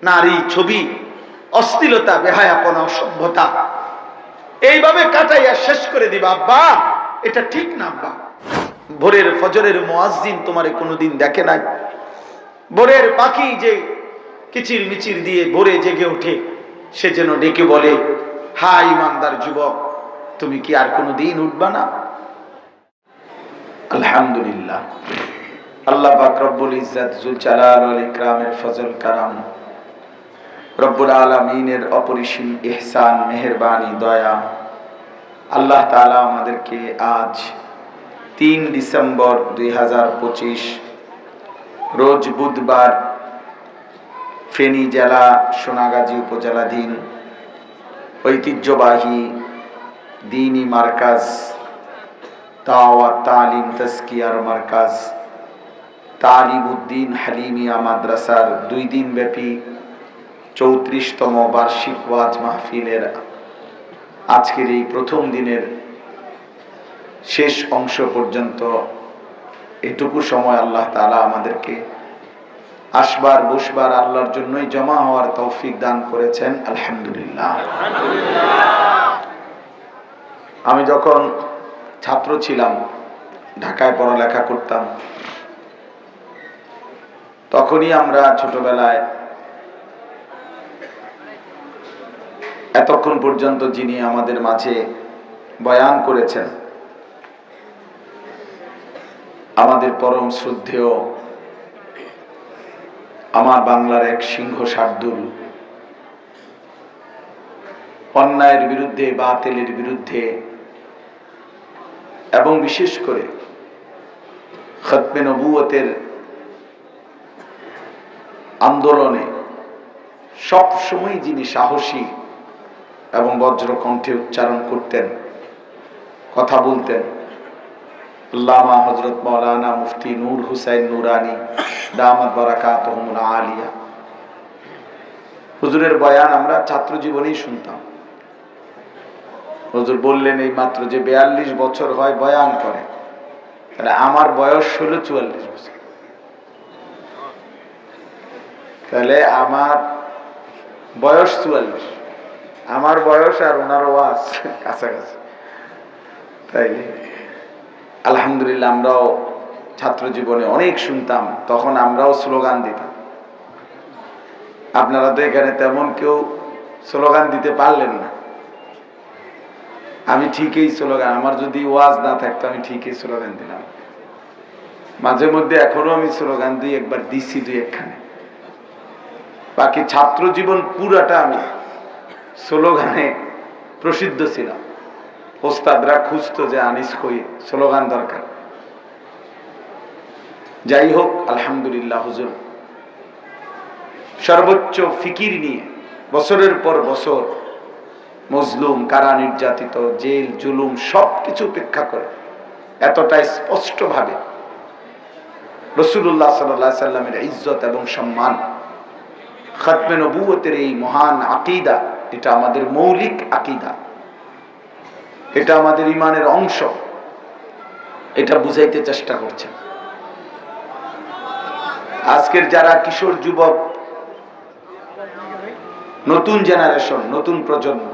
নারী, ছবি, অশ্লীলতা, বেহায়াপনা, অসভ্যতা এইভাবে কাটাইয়া শেষ করে দিবা। আব্বা, এটা ঠিক না আব্বা। ভোরের ফজরের মুয়াজ্জিন তোমারে কোনোদিন দেখে নাই? ভোরের পাখি যে কিচির মিচির দিয়ে ভোরে জেগে ওঠে, সে যেন ডেকে বলে, হা ইমানদার যুবক, তুমি কি আর কোনোদিন উঠবা না? আলহামদুলিল্লাহ, আল্লাহ পাক রব্বুল ইজ্জত জুল জালাল ওয়াল ইকরামের ফজল কারাম, রব্বুল আলামিনের অপরিসীম ইহসান, মেহেরবানি, দয়া, আল্লাহ তাআলা আমাদেরকে আজ 3 ডিসেম্বর 2025 রোজ বুধবার ফেনী জেলা সোনাগাজী উপজেলাধীন ঐতিহ্যবাহী দ্বীনি মার্কাজ দাওয়াত তালিম তাজকিয়ার মার্কাজ তালিবউদ্দিন হালিমিয়া মাদ্রাসার 2 দিনব্যাপী 34তম বার্ষিক ওয়াজ মাহফিলের আজকের এই প্রথম দিনের শেষ অংশ পর্যন্ত এটুকু সময় আল্লাহ তাআলা আমাদেরকে আসবার বসবার আল্লাহর জন্যই জমা হওয়ার তৌফিক দান করেছেন। আলহামদুলিল্লাহ। আমি যখন ছাত্র ছিলাম, ঢাকায় পড়ালেখা করতাম, তখনই আমরা ছোটবেলায় এতক্ষণ পর্যন্ত যিনি আমাদের মাঝে বয়ান করেছেন, আমাদের পরম শ্রদ্ধেয় আমার বাংলার এক সিংহ শার্দুল, অন্যায়ের বিরুদ্ধে, বাতিলের বিরুদ্ধে এবং বিশেষ করে খতমে নবুয়তের আন্দোলনে সব সময় যিনি সাহসী এবং বজ্র কণ্ঠে উচ্চারণ করতেন, কথা বলতেন, আল্লামা হযরত মাওলানা মুফতি নূর হুসাইন নুরানি দামাত বারাকাতুহুল আলিয়া, হুজুরের বয়ান আমরা ছাত্র জীবনেই শুনতাম। হুজুর বললেন, এই মাত্র যে 42 বছর হয় বয়ান করে, তাহলে আমার বয়স হলো 44 বছর, তাহলে আমার বয়স 44, আমার বয়স আর ওনার ওয়াজ কাছাকাছি। তাই আলহামদুলিল্লাহ, আমরাও ছাত্র জীবনে অনেক শুনতাম, তখন আমরাও স্লোগান দিতাম। আপনারা তো এখানে তেমন কেউ স্লোগান দিতে পারলেন না। আমি ঠিকই স্লোগান, আমার যদি ওয়াজ না থাকতো আমি ঠিকই স্লোগান দিলাম। মাঝে মধ্যে এখনো আমি স্লোগান দিই, একবার দিছি 2-1খানে। বাকি ছাত্র জীবন পুরাটা আমি স্লোগানে প্রসিদ্ধ ছিলাম। ওস্তাদরা খুঁজতো যে আনিস কই, স্লোগান দরকার। যাই হোক, আলহামদুলিল্লাহ, হুজুর সর্বোচ্চ ফিকির নিয়ে বছরের পর বছর মজলুম, কারা নির্যাতিত, জেল জুলুম সবকিছু উপেক্ষা করে এতটা স্পষ্ট ভাবে রাসূলুল্লাহ সাল্লাল্লাহু আলাইহি সাল্লামের ইজ্জত এবং সম্মান, খতমে নবুয়তের এই মহান আকীদা, এটা আমাদের মৌলিক আকীদা, এটা আমাদের ঈমানের অংশ, এটা বুঝাইতে চেষ্টা করছেন। আজকের যারা কিশোর যুবক, নতুন জেনারেশন, নতুন প্রজন্ম,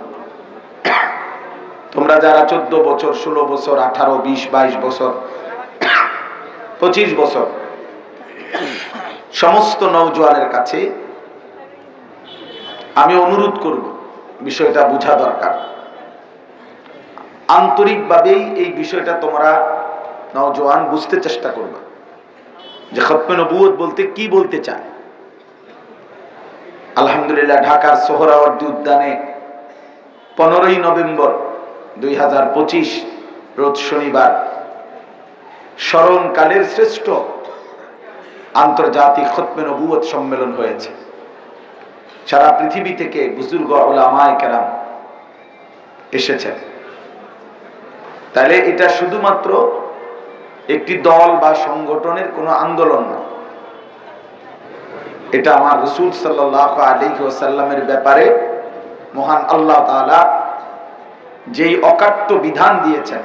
তোমরা যারা 14 বছর, 16 বছর, 18, 20, 22 বছর, 25 বছর, সমস্ত নওজোয়ানের কাছে আমি অনুরোধ করব, বিষয়টা বোঝা দরকার। আন্তরিকভাবেই এই বিষয়টা তোমরা নওজোয়ান বুঝতে চেষ্টা করবে যে খতমে নবুয়ত বলতে কি বলতে চায়। আলহামদুলিল্লাহ, ঢাকার সোহরাওয়ার্দী উদ্যানে 15ই নভেম্বর 2025 রোজ শনিবার স্মরণকালের শ্রেষ্ঠ আন্তর্জাতিক খতমে নবুয়ত সম্মেলন হয়েছে। সারা পৃথিবী থেকে বুজুর্গ উলামায়ে কেরাম এসেছেন। তাহলে এটা শুধুমাত্র একটি দল বা সংগঠনের কোনো আন্দোলন না, এটা আমার রাসূল সাল্লাল্লাহু আলাইহি ওয়াসাল্লামের ব্যাপারে মহান আল্লাহ তাআলা যেই অকাট্য বিধান দিয়েছেন,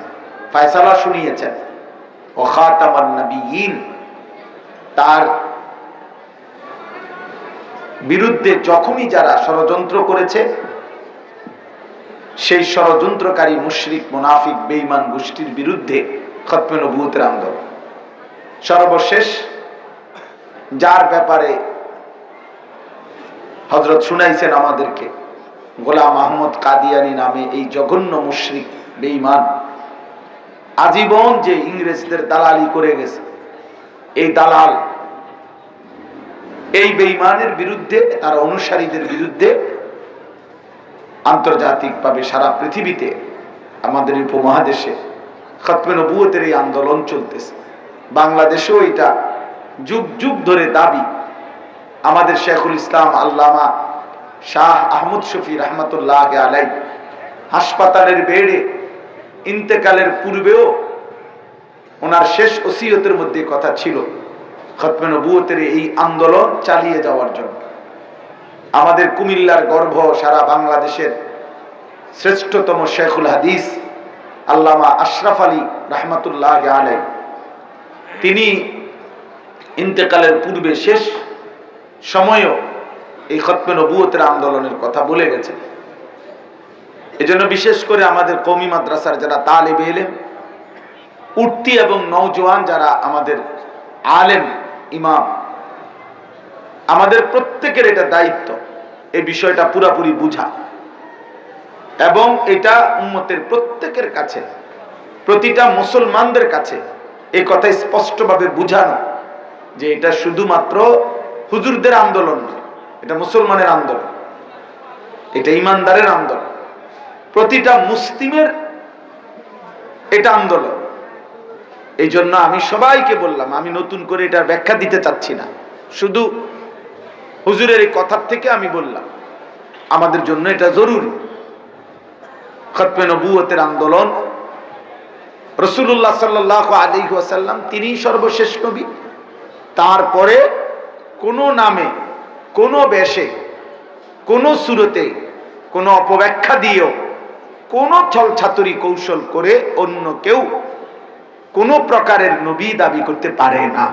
ফয়সালা শুনিয়েছেন, ও খাতামান নবিয়্যিন, তার বিরুদ্ধে যখনই যারা ষড়যন্ত্র করেছে, সেই ষড়যন্ত্রকারী মুশরিক মুনাফিক বেঈমান গোষ্ঠীর বিরুদ্ধে খতমে নবুয়তের আন্দোলন। সর্বশেষ যার ব্যাপারে হযরত শুনাইছেন আমাদেরকে, গোলাম আহমদ কাদিয়ানী নামে এই জঘন্য মুশরিক বেঈমান আজীবন যে ইংরেজদের দালালি করে গেছে, এই দালাল এই বেঈমানের বিরুদ্ধে, তার অনুসারীদের বিরুদ্ধে আন্তর্জাতিকভাবে সারা পৃথিবীতে, আমাদের উপমহাদেশে খতমে নবুয়তের এই আন্দোলন চলতেছে। বাংলাদেশেও এটা যুগ যুগ ধরে দাবি। আমাদের শেখুল ইসলাম আল্লামা শাহ আহমদ শফি রহমতুল্লাহ আলাই হাসপাতালের বেডে ইন্তেকালের পূর্বেও ওনার শেষ ওসিয়তের মধ্যে কথা ছিল খতমে নবুয়তের এই আন্দোলন চালিয়ে যাওয়ার জন্য। আমাদের কুমিল্লার গর্ভ, সারা বাংলাদেশের শ্রেষ্ঠতম শেখুল হাদিস আল্লামা আশরাফ আলী রহমতুল্লাহ আলাই, তিনি ইন্তেকালের পূর্বে শেষ সময়ও এই খতমে নবুয়তের আন্দোলনের কথা বলে গেছেন। এজন্য বিশেষ করে আমাদের কওমি মাদ্রাসার যারা তালেবে ইলম, উঠতি এবং নওজোয়ান যারা আমাদের আলেম ইমাম, আমাদের প্রত্যেকের এটা দায়িত্ব এই বিষয়টা পুরাপুরি বুঝা এবং এটা উম্মতের প্রত্যেকের কাছে, প্রতিটা মুসলমানদের কাছে এই কথা স্পষ্টভাবে বুঝানো যে এটা শুধুমাত্র হুজুরদের আন্দোলন নয়, এটা মুসলমানের আন্দোলন, এটা ইমানদারের আন্দোলন, প্রতিটা মুসলিমের এটা আন্দোলন। এই জন্য আমি সবাইকে বললাম, আমি নতুন করে এটার ব্যাখ্যা দিতে চাচ্ছি না, শুধু হুজুরের এই কথার থেকে আমি বললাম আমাদের জন্য এটা জরুরি। খতমে নবুয়তের আন্দোলন, রাসূলুল্লাহ সাল্লাল্লাহু আলাইহি ওয়াসাল্লাম তিনিই সর্বশেষ নবী, তারপরে কোনো নামে, কোনো বেশে, কোনো সুরতে, কোনো অপব্যাখ্যা দিয়েও, কোনো ছলছাতুরি কৌশল করে অন্য কেউ কোনো প্রকারের নবী দাবি করতে পারে না।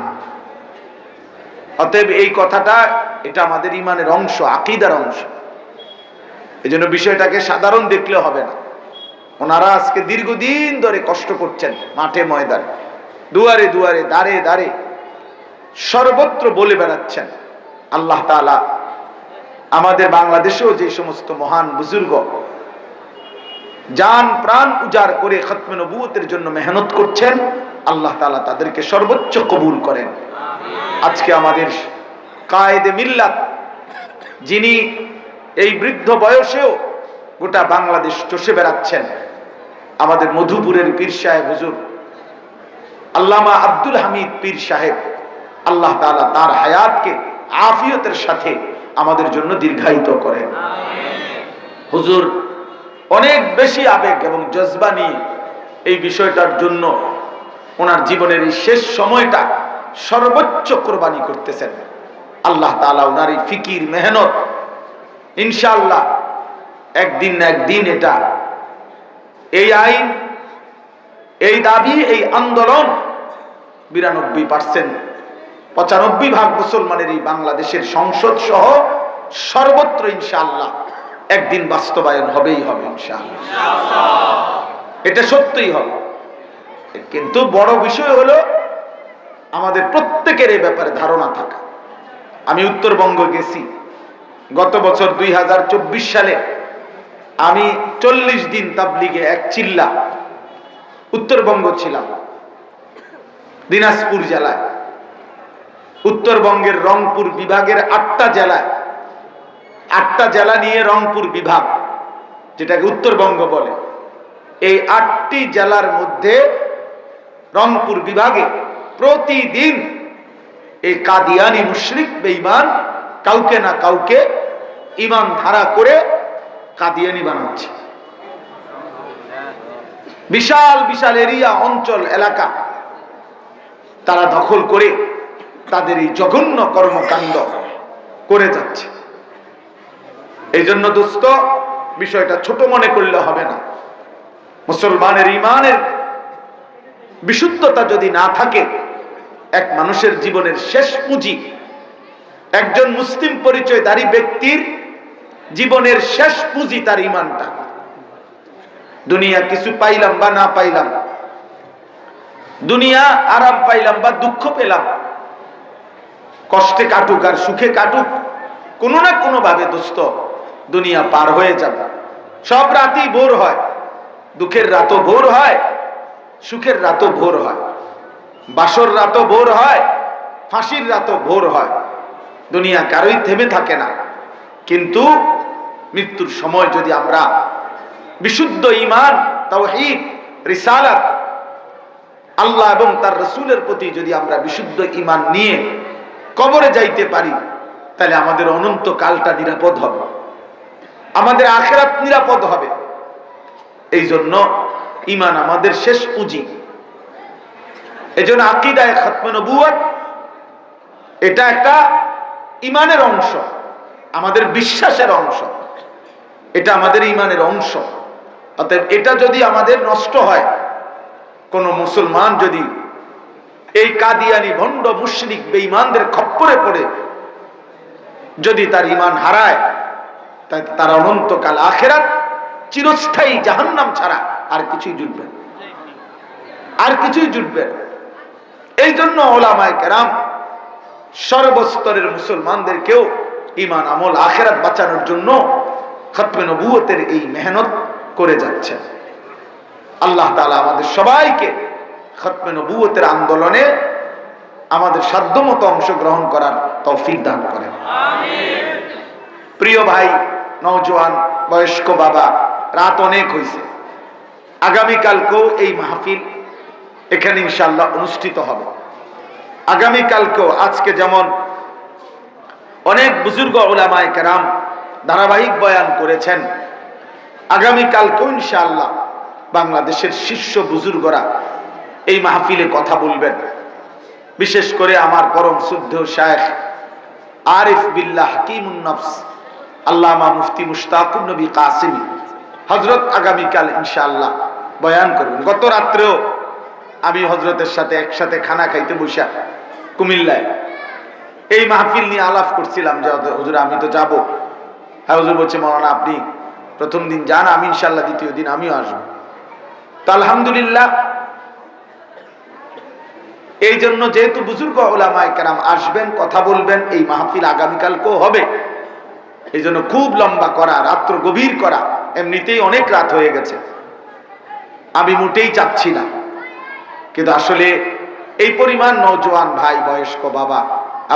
অতএব এই কথাটা, এটা আমাদের ইমানের অংশ, আকীদার অংশ। এজন্য বিষয়টাকে সাধারণ দেখলে হবে না। ওনারা আজকে দীর্ঘদিন ধরে কষ্ট করছেন, মাঠে ময়দানে, দুয়ারে দুয়ারে, দাঁড়ে দাঁড়ে, সর্বত্র বলে বেড়াচ্ছেন। আল্লাহ তাআলা আমাদের বাংলাদেশেও যে সমস্ত মহান বুজুর্গ জান প্রাণ উজাড় করে খতমে নবুয়তের জন্য মেহনত করছেন, আল্লাহ তাআলা তাদেরকে সর্বোচ্চ কবুল করেন। আজকে আমাদের কায়েদে মিল্লাত, যিনি এই বৃদ্ধ বয়সেও গোটা বাংলাদেশ চষে বেড়াচ্ছেন, আমাদের মধুপুরের পীর সাহেব হুজুর আল্লামা আব্দুল হামিদ পীর সাহেব, আল্লাহ তাআলা তার হায়াতকে আফিয়তের সাথে আমাদের জন্য দীর্ঘায়িত করেন। হুজুর অনেক বেশি আবেগ এবং জজবা নিয়ে এই বিষয়টার জন্য ওনার জীবনের এই শেষ সময়টা সর্বোচ্চ কোরবানি করতেছেন। আল্লাহ তাআলা ওনার এই ফিকির, মেহনত ইনশাআল্লাহ একদিন না একদিন এটা, এই আইন, এই দাবি, এই আন্দোলন 92%, 95% মুসলমানের এই বাংলাদেশের সংসদ সহ সর্বত্র ইনশাআল্লাহ একদিন বাস্তবায়ন হবেই হবে ইনশাআল্লাহ। এটা সত্যিই হবে। কিন্তু বড় বিষয় হলো আমাদের প্রত্যেকের এই ব্যাপারে ধারণা থাকা। আমি উত্তরবঙ্গ গেছি গত বছর 2024 সালে, আমি 40 দিন তাবলিগে এক চিল্লা উত্তরবঙ্গ ছিলাম, দিনাজপুর জেলায়। উত্তরবঙ্গের রংপুর বিভাগের 8টা জেলায়, 8টা জেলা নিয়ে রংপুর বিভাগ, যেটাকে উত্তরবঙ্গ বলে। এই 8টি জেলার মধ্যে রংপুর বিভাগে প্রতিদিন এই কাদিয়ানি মুশরিক বেঈমান কাউকে না কাউকে ঈমান ধারা করে কাদিয়ানি বানাচ্ছে। বিশাল বিশাল এরিয়া, অঞ্চল, এলাকা তারা দখল করে তাদের এই জঘন্য কর্মকাণ্ড করে যাচ্ছে। এই জন্য দোস্ত, বিষয়টা ছোট মনে করলে হবে না। মুসলমানের ঈমানের বিশুদ্ধতা যদি না থাকে, এক মানুষের জীবনের শেষ পুঁজি, একজন মুসলিম পরিচয়ধারী ব্যক্তির জীবনের শেষ পুঁজি তার ঈমানটা। দুনিয়া কিছু পাইলাম বা না পাইলাম, দুনিয়া আরাম পাইলাম বা দুঃখ পেলাম, কষ্টে কাটুক আর সুখে কাটুক, কোনো না কোনো ভাবে দোস্ত দুনিয়া পার হয়ে যাবে। সব রাতই ভোর হয়, দুঃখের রাতও ভোর হয়, সুখের রাতও ভোর হয়, বাসর রাতও ভোর হয়, ফাঁসির রাতও ভোর হয়। দুনিয়া কারোই থেমে থাকে না। কিন্তু মৃত্যুর সময় যদি আমরা বিশুদ্ধ ঈমান, তাওহীদ, রিসালাত, আল্লাহ এবং তার রাসূলের প্রতি যদি আমরা বিশুদ্ধ ঈমান নিয়ে কবরে যাইতে পারি, তাহলে আমাদের অনন্ত কালটা নিরাপদ হবে, আমাদের আখিরাত নিরাপদ হবে। এই জন্য ঈমান আমাদের শেষ পুঁজি। এই জন্য আকীদায়ে খতমে নবুয়ত এটা একটা ঈমানের অংশ, আমাদের বিশ্বাসের অংশ, এটা আমাদের ঈমানের অংশ। অতএব এটা যদি আমাদের নষ্ট হয়, কোন মুসলমান যদি এই কাদিয়ানি ভণ্ড মুশরিক বেঈমানদের খপ্পরে পড়ে যদি তার ঈমান হারায়, তাই তার অনন্তকাল আখিরাত চিরস্থায়ী জাহান্নাম ছাড়া আর কিছুই জুটবে না, আর কিছুই জুটবে না। এই জন্য উলামায়ে কেরাম সর্বস্তরের মুসলমানদেরকেও ঈমান, আমল, আখিরাত বাঁচানোর জন্য খতমে নবুয়তের এই মেহনত করে যাচ্ছে। আল্লাহ তাআলা আমাদের সবাইকে খতমে নবুয়তের আন্দোলনে আমাদের সাধ্যমতো অংশগ্রহণ করার তৌফিক দান করেন, আমিন। প্রিয় ভাই, নওজোয়ান, বয়স্ক বাবা, রাত অনেক হয়েছে। আগামীকালকেও এই মাহফিল এখানে ইনশাআল্লাহ অনুষ্ঠিত হবে। আগামীকালকেও, আজকে যেমন অনেক বুজুর্গ উলামায়ে কেরাম ধারাবাহিক বয়ান করেছেন, আগামীকালকেও ইনশাআল্লাহ বাংলাদেশের শীর্ষ বুজুর্গরা এই মাহফিলে কথা বলবেন। বিশেষ করে আমার পরম শ্রদ্ধেয় শায়েখ আরিফ বিল্লাহ হাকিমুন নফস আল্লামা মুফতি মুশতাকুর নবী কাসিমি হযরত আগামীকাল ইনশাআল্লাহ বয়ান করবেন। গত রাত্রেও আমি হযরতের সাথে একসাথে খানা খাইতে বসা কুমিল্লায় এই মাহফিল নিয়ে আলাপ করছিলাম যে হুজুর আমি তো যাব। হ্যাঁ হুজুর বলছে, মাওলানা আপনি প্রথম দিন যান, আমি ইনশাআল্লাহ দ্বিতীয় দিন আমিও আসবো। তো আলহামদুলিল্লাহ, এই জন্য যেহেতু বুজুর্গ উলামায়ে কেরাম আসবেন, কথা বলবেন, এই মাহফিল আগামীকালকেও হবে। এই জন্য খুব লম্বা করা, রাত্র গভীর করা, এমনিতেই অনেক রাত হয়ে গেছে, আমি মোটেই চাচ্ছি না। কিন্তু আসলে এই পরিমাণ নওজোয়ান ভাই, বয়স্ক বাবা,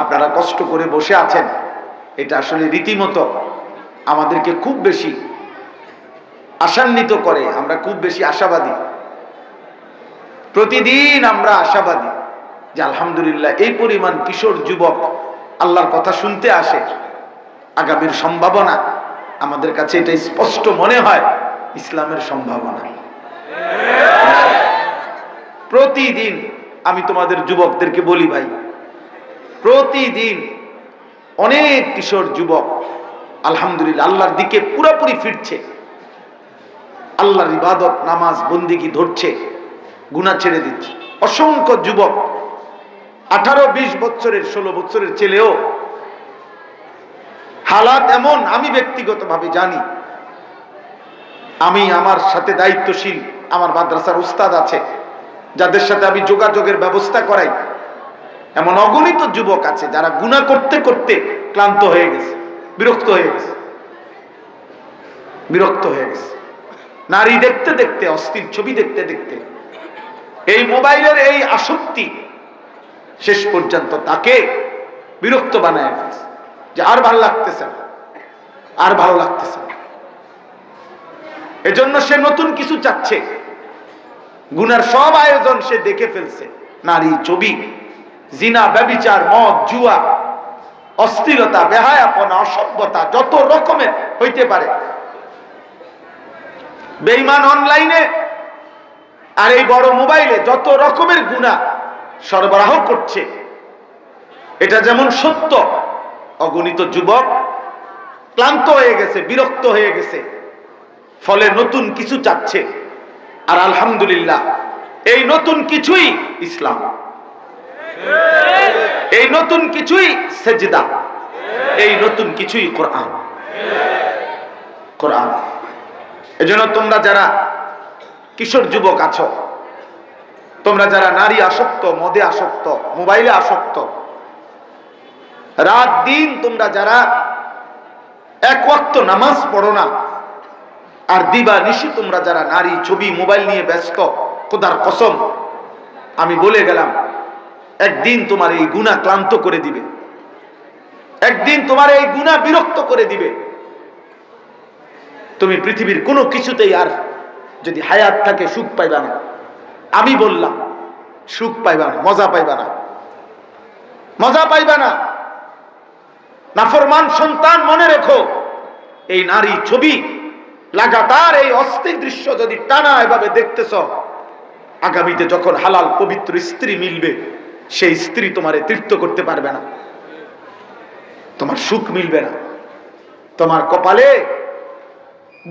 আপনারা কষ্ট করে বসে আছেন, এটা আসলে রীতিমতো আমাদেরকে খুব বেশি আশান্বিত করে। আমরা খুব বেশি আশাবাদী, প্রতিদিন আমরা আশাবাদী যে আলহামদুলিল্লাহ এই পরিমাণ কিশোর যুবক আল্লাহর কথা শুনতে আসে। আগামীর সম্ভাবনা আমাদের কাছে এটা স্পষ্ট মনে হয়, ইসলামের সম্ভাবনা। প্রতিদিন আমি তোমাদের যুবকদেরকে বলি ভাই, প্রতিদিন অনেক কিশোর যুবক আলহামদুলিল্লাহ আল্লাহর দিকে পুরোপুরি ফিরছে, আল্লাহর ইবাদত, নামাজ, বন্দেগী ধরছে, গুনাহ ছেড়ে দিচ্ছে। অসংখ্য যুবক 18-20 বছরের, 16 বছরের ছেলেও হালাত এমন, আমি ব্যক্তিগতভাবে জানি। আমি আমার সাথে দায়িত্বশীল আমার মাদ্রাসার উস্তাদ আছে, যাদের সাথে আমি যোগাযোগের ব্যবস্থা করাই, এমন অগণিত যুবক আছে যারা গুনাহ করতে করতে ক্লান্ত হয়ে গেছে, বিরক্ত হয়ে গেছে, বিরক্ত হয়ে গেছে। নারী দেখতে দেখতে, অশ্লীল ছবি দেখতে দেখতে, এই মোবাইলের এই আসক্তি শেষ পর্যন্ত তাকে বিরক্ত বানায় ফেলছে, যে আর ভালো লাগতেছে না, আর ভালো লাগতেছে না। এজন্য সে নতুন কিছু চাচ্ছে, গুনার সব আয়োজন সে দেখে ফেলছে। নারী, ছবি, জিনা, ব্যভিচার, মদ, জুয়া, অশ্লীলতা, বেহায়াপনা, অসভ্যতা যত রকমের হইতে পারে, বেঈমান অনলাইনে আর এই বড় মোবাইলে যত রকমের গুনাহ সরবরাহ করছে, এটা যেমন সত্য। অগণিত যুবক ক্লান্ত হয়ে গেছে, বিরক্ত হয়ে গেছে, ফলে নতুন কিছু চাচ্ছে। আর আলহামদুলিল্লাহ এই নতুন কিছুই ইসলাম, এই নতুন কিছুই সেজদা, এই নতুন কিছুই কোরআন। কোরআন। এজন্য তোমরা যারা কিশোর যুবক আছো, তোমরা যারা নারী আসক্ত, মদে আসক্ত, মোবাইলে আসক্ত, রাত দিন তোমরা যারা এক ওয়াক্ত নামাজ পড়ো না, আর দিবা নিশি তোমরা যারা নারী ছবি মোবাইল নিয়ে ব্যস্ত, খোদার কসম আমি বলে গেলাম, একদিন তোমার এই গুনাহ ক্লান্ত করে দিবে, একদিন তোমার এই গুনাহ বিরক্ত করে দিবে। তুমি পৃথিবীর কোনো কিছুতেই আর যদি হায়াত থাকে সুখ পাইবা না। আমি বললাম সুখ পাইবা না, মজা পাইবা না, মজা পাইবা না। নাফরমান সন্তান মনে রেখো, এই নারী ছবি লাগাতার এই অস্থির দৃশ্য যদি টানা এভাবে দেখতেছ, আগামীতে যখন হালাল পবিত্র স্ত্রী মিলবে, সেই স্ত্রী তোমারে তৃপ্ত করতে পারবে না, তোমার সুখ মিলবে না, তোমার কপালে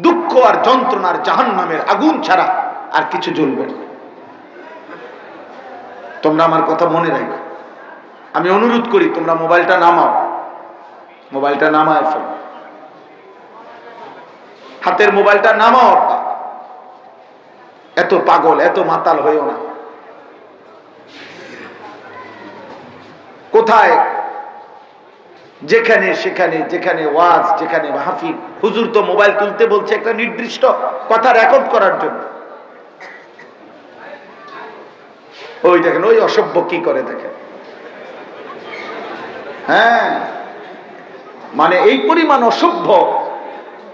দুঃখ আর যন্ত্রণার জাহান্নামের আগুন ছাড়া আর কিছু জ্বলবে না। তোমরা আমার কথা মনে রাখো। আমি অনুরোধ করি তোমরা মোবাইলটা নামাও, মোবাইলটা নামায় ফেলো, হাতের মোবাইলটা নামাও। আব্বা এত পাগল, এত মাতাল হইও না। কোথায় যেখানে সেখানে, যেখানে ওয়াজ, যেখানে মাহফিল, হুজুর তো মোবাইল তুলতে বলছে একটা নির্দিষ্ট কথা রেকর্ড করার জন্য। ওই দেখেন ওই অসভ্য কি করে দেখেন। হ্যাঁ, মানে এই পরিমাণ অসভ্য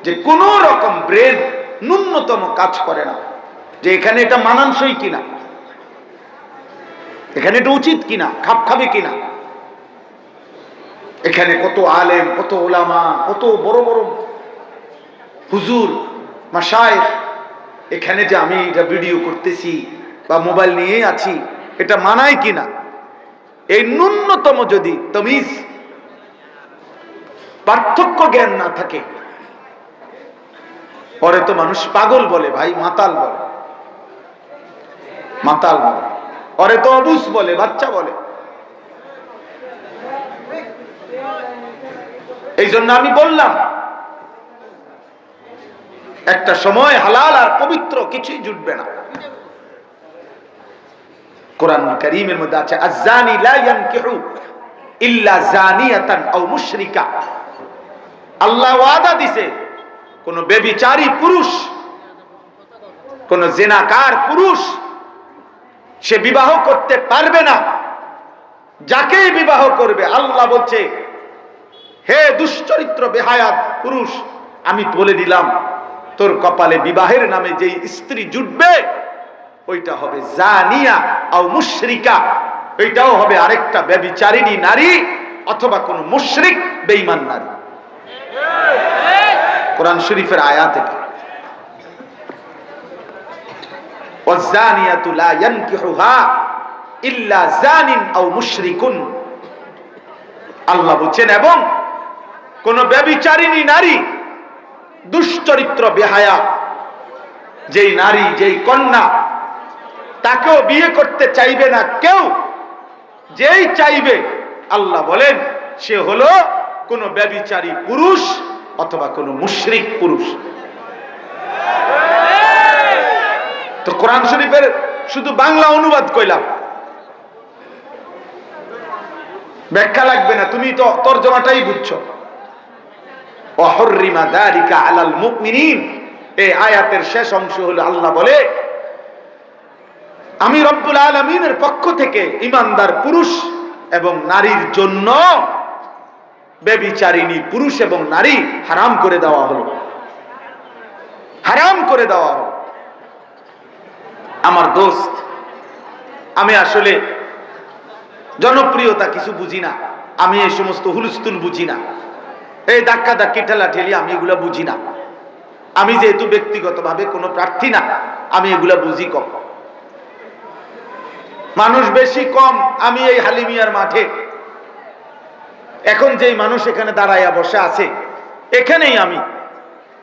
যে কোন রকম ব্রেন ন্যূনতম কাজ করে না, যে এখানে এটা মানানসই কিনা, এখানে এটা উচিত কিনা, খাপ খাবে কিনা। এখানে কত আলেম, কত ওলামা, কত বড় বড় হুজুর, মাশায়েখ, এখানে যে আমি এটা ভিডিও করতেছি বা মোবাইল নিয়ে আছি, এটা মানায় কিনা, এই ন্যূনতম যদি তমিজ, পার্থক্য জ্ঞান না থাকে, পরে তো মানুষ পাগল বলে, ভাই মাতাল বলে, মাতাল বলে, পরে তো অবুঝ বলে, বাচ্চা বলে। এই জন্য আমি বললাম একটা সময় হালাল আর পবিত্র কিছুই জুটবে না। কোরআনুল কারীমের মধ্যে আছে আয-যানি লা ইয়ানকিহু ইল্লা যানিয়াতান আও মুশরিকা। আল্লাহ ওয়াদা দিছে কোন ব্যভিচারী পুরুষ, কোন জিনাকার পুরুষ সে বিবাহ করতে পারবে না। যাকেই বিবাহ করবে আল্লাহ বলছে, হে দুশ্চরিত্র বেহায়াত পুরুষ, আমি বলে দিলাম তোর কপালে বিবাহের নামে যেই স্ত্রী জুটবে ওইটা হবে জানিয়া আও মুশরিকা, ওইটাও হবে আরেকটা ব্যভিচারিণী নারী অথবা কোন মুশরিক বেঈমান নারী। কোরআন শরীফের আয়াত এটা। ওয়াজ-জানিয়াতু লা ইয়ানকিহুহা ইল্লা জানিন আও মুশরিকুন। আল্লাহ বলেন এবং কোন ব্যভিচারিণী নারী, দুশ্চরিত্র বেহায়া যেই নারী, যেই কন্যা, তাকেও বিয়ে করতে চাইবে না কেউ। যেই চাইবে আল্লাহ বলেন সে হলো কোন ব্যভিচারী পুরুষ অথবা কোন মুশরিক পুরুষ। তো কোরআন শরীফের শুধু বাংলা অনুবাদ কইলাম, ব্যাখ্যা লাগবে না, তুমি তো তরজমাটাই বুঝছো। ওয়াহুররিমা যালিকা আলাল মুমিনিন, এই আয়াতের শেষ অংশ হলো আল্লাহ বলে আমি রব্বুল আলামিনের পক্ষ থেকে ঈমানদার পুরুষ এবং নারীর জন্য ব্যভিচারিণী পুরুষ এবং নারী হারাম করে দেওয়া হলো, হারাম করে দেওয়া হলো। আমার দোস্ত, আমি আসলে জনপ্রিয়তা কিছু বুঝি না, আমি এই সমস্ত হুলস্থুল বুঝি না, এই ধাক্কা ধাক্কি ঠেলা ঠেলি আমি এগুলা বুঝি না। আমি যেহেতু ব্যক্তিগতভাবে কোনো প্রার্থী না, আমি এগুলা বুঝি কম, মানুষ বেশি কম। আমি এই হালিমিয়ার মাঠে এখন যেই মানুষ এখানে দাঁড়াইয়া বসে আছে, এখানেই আমি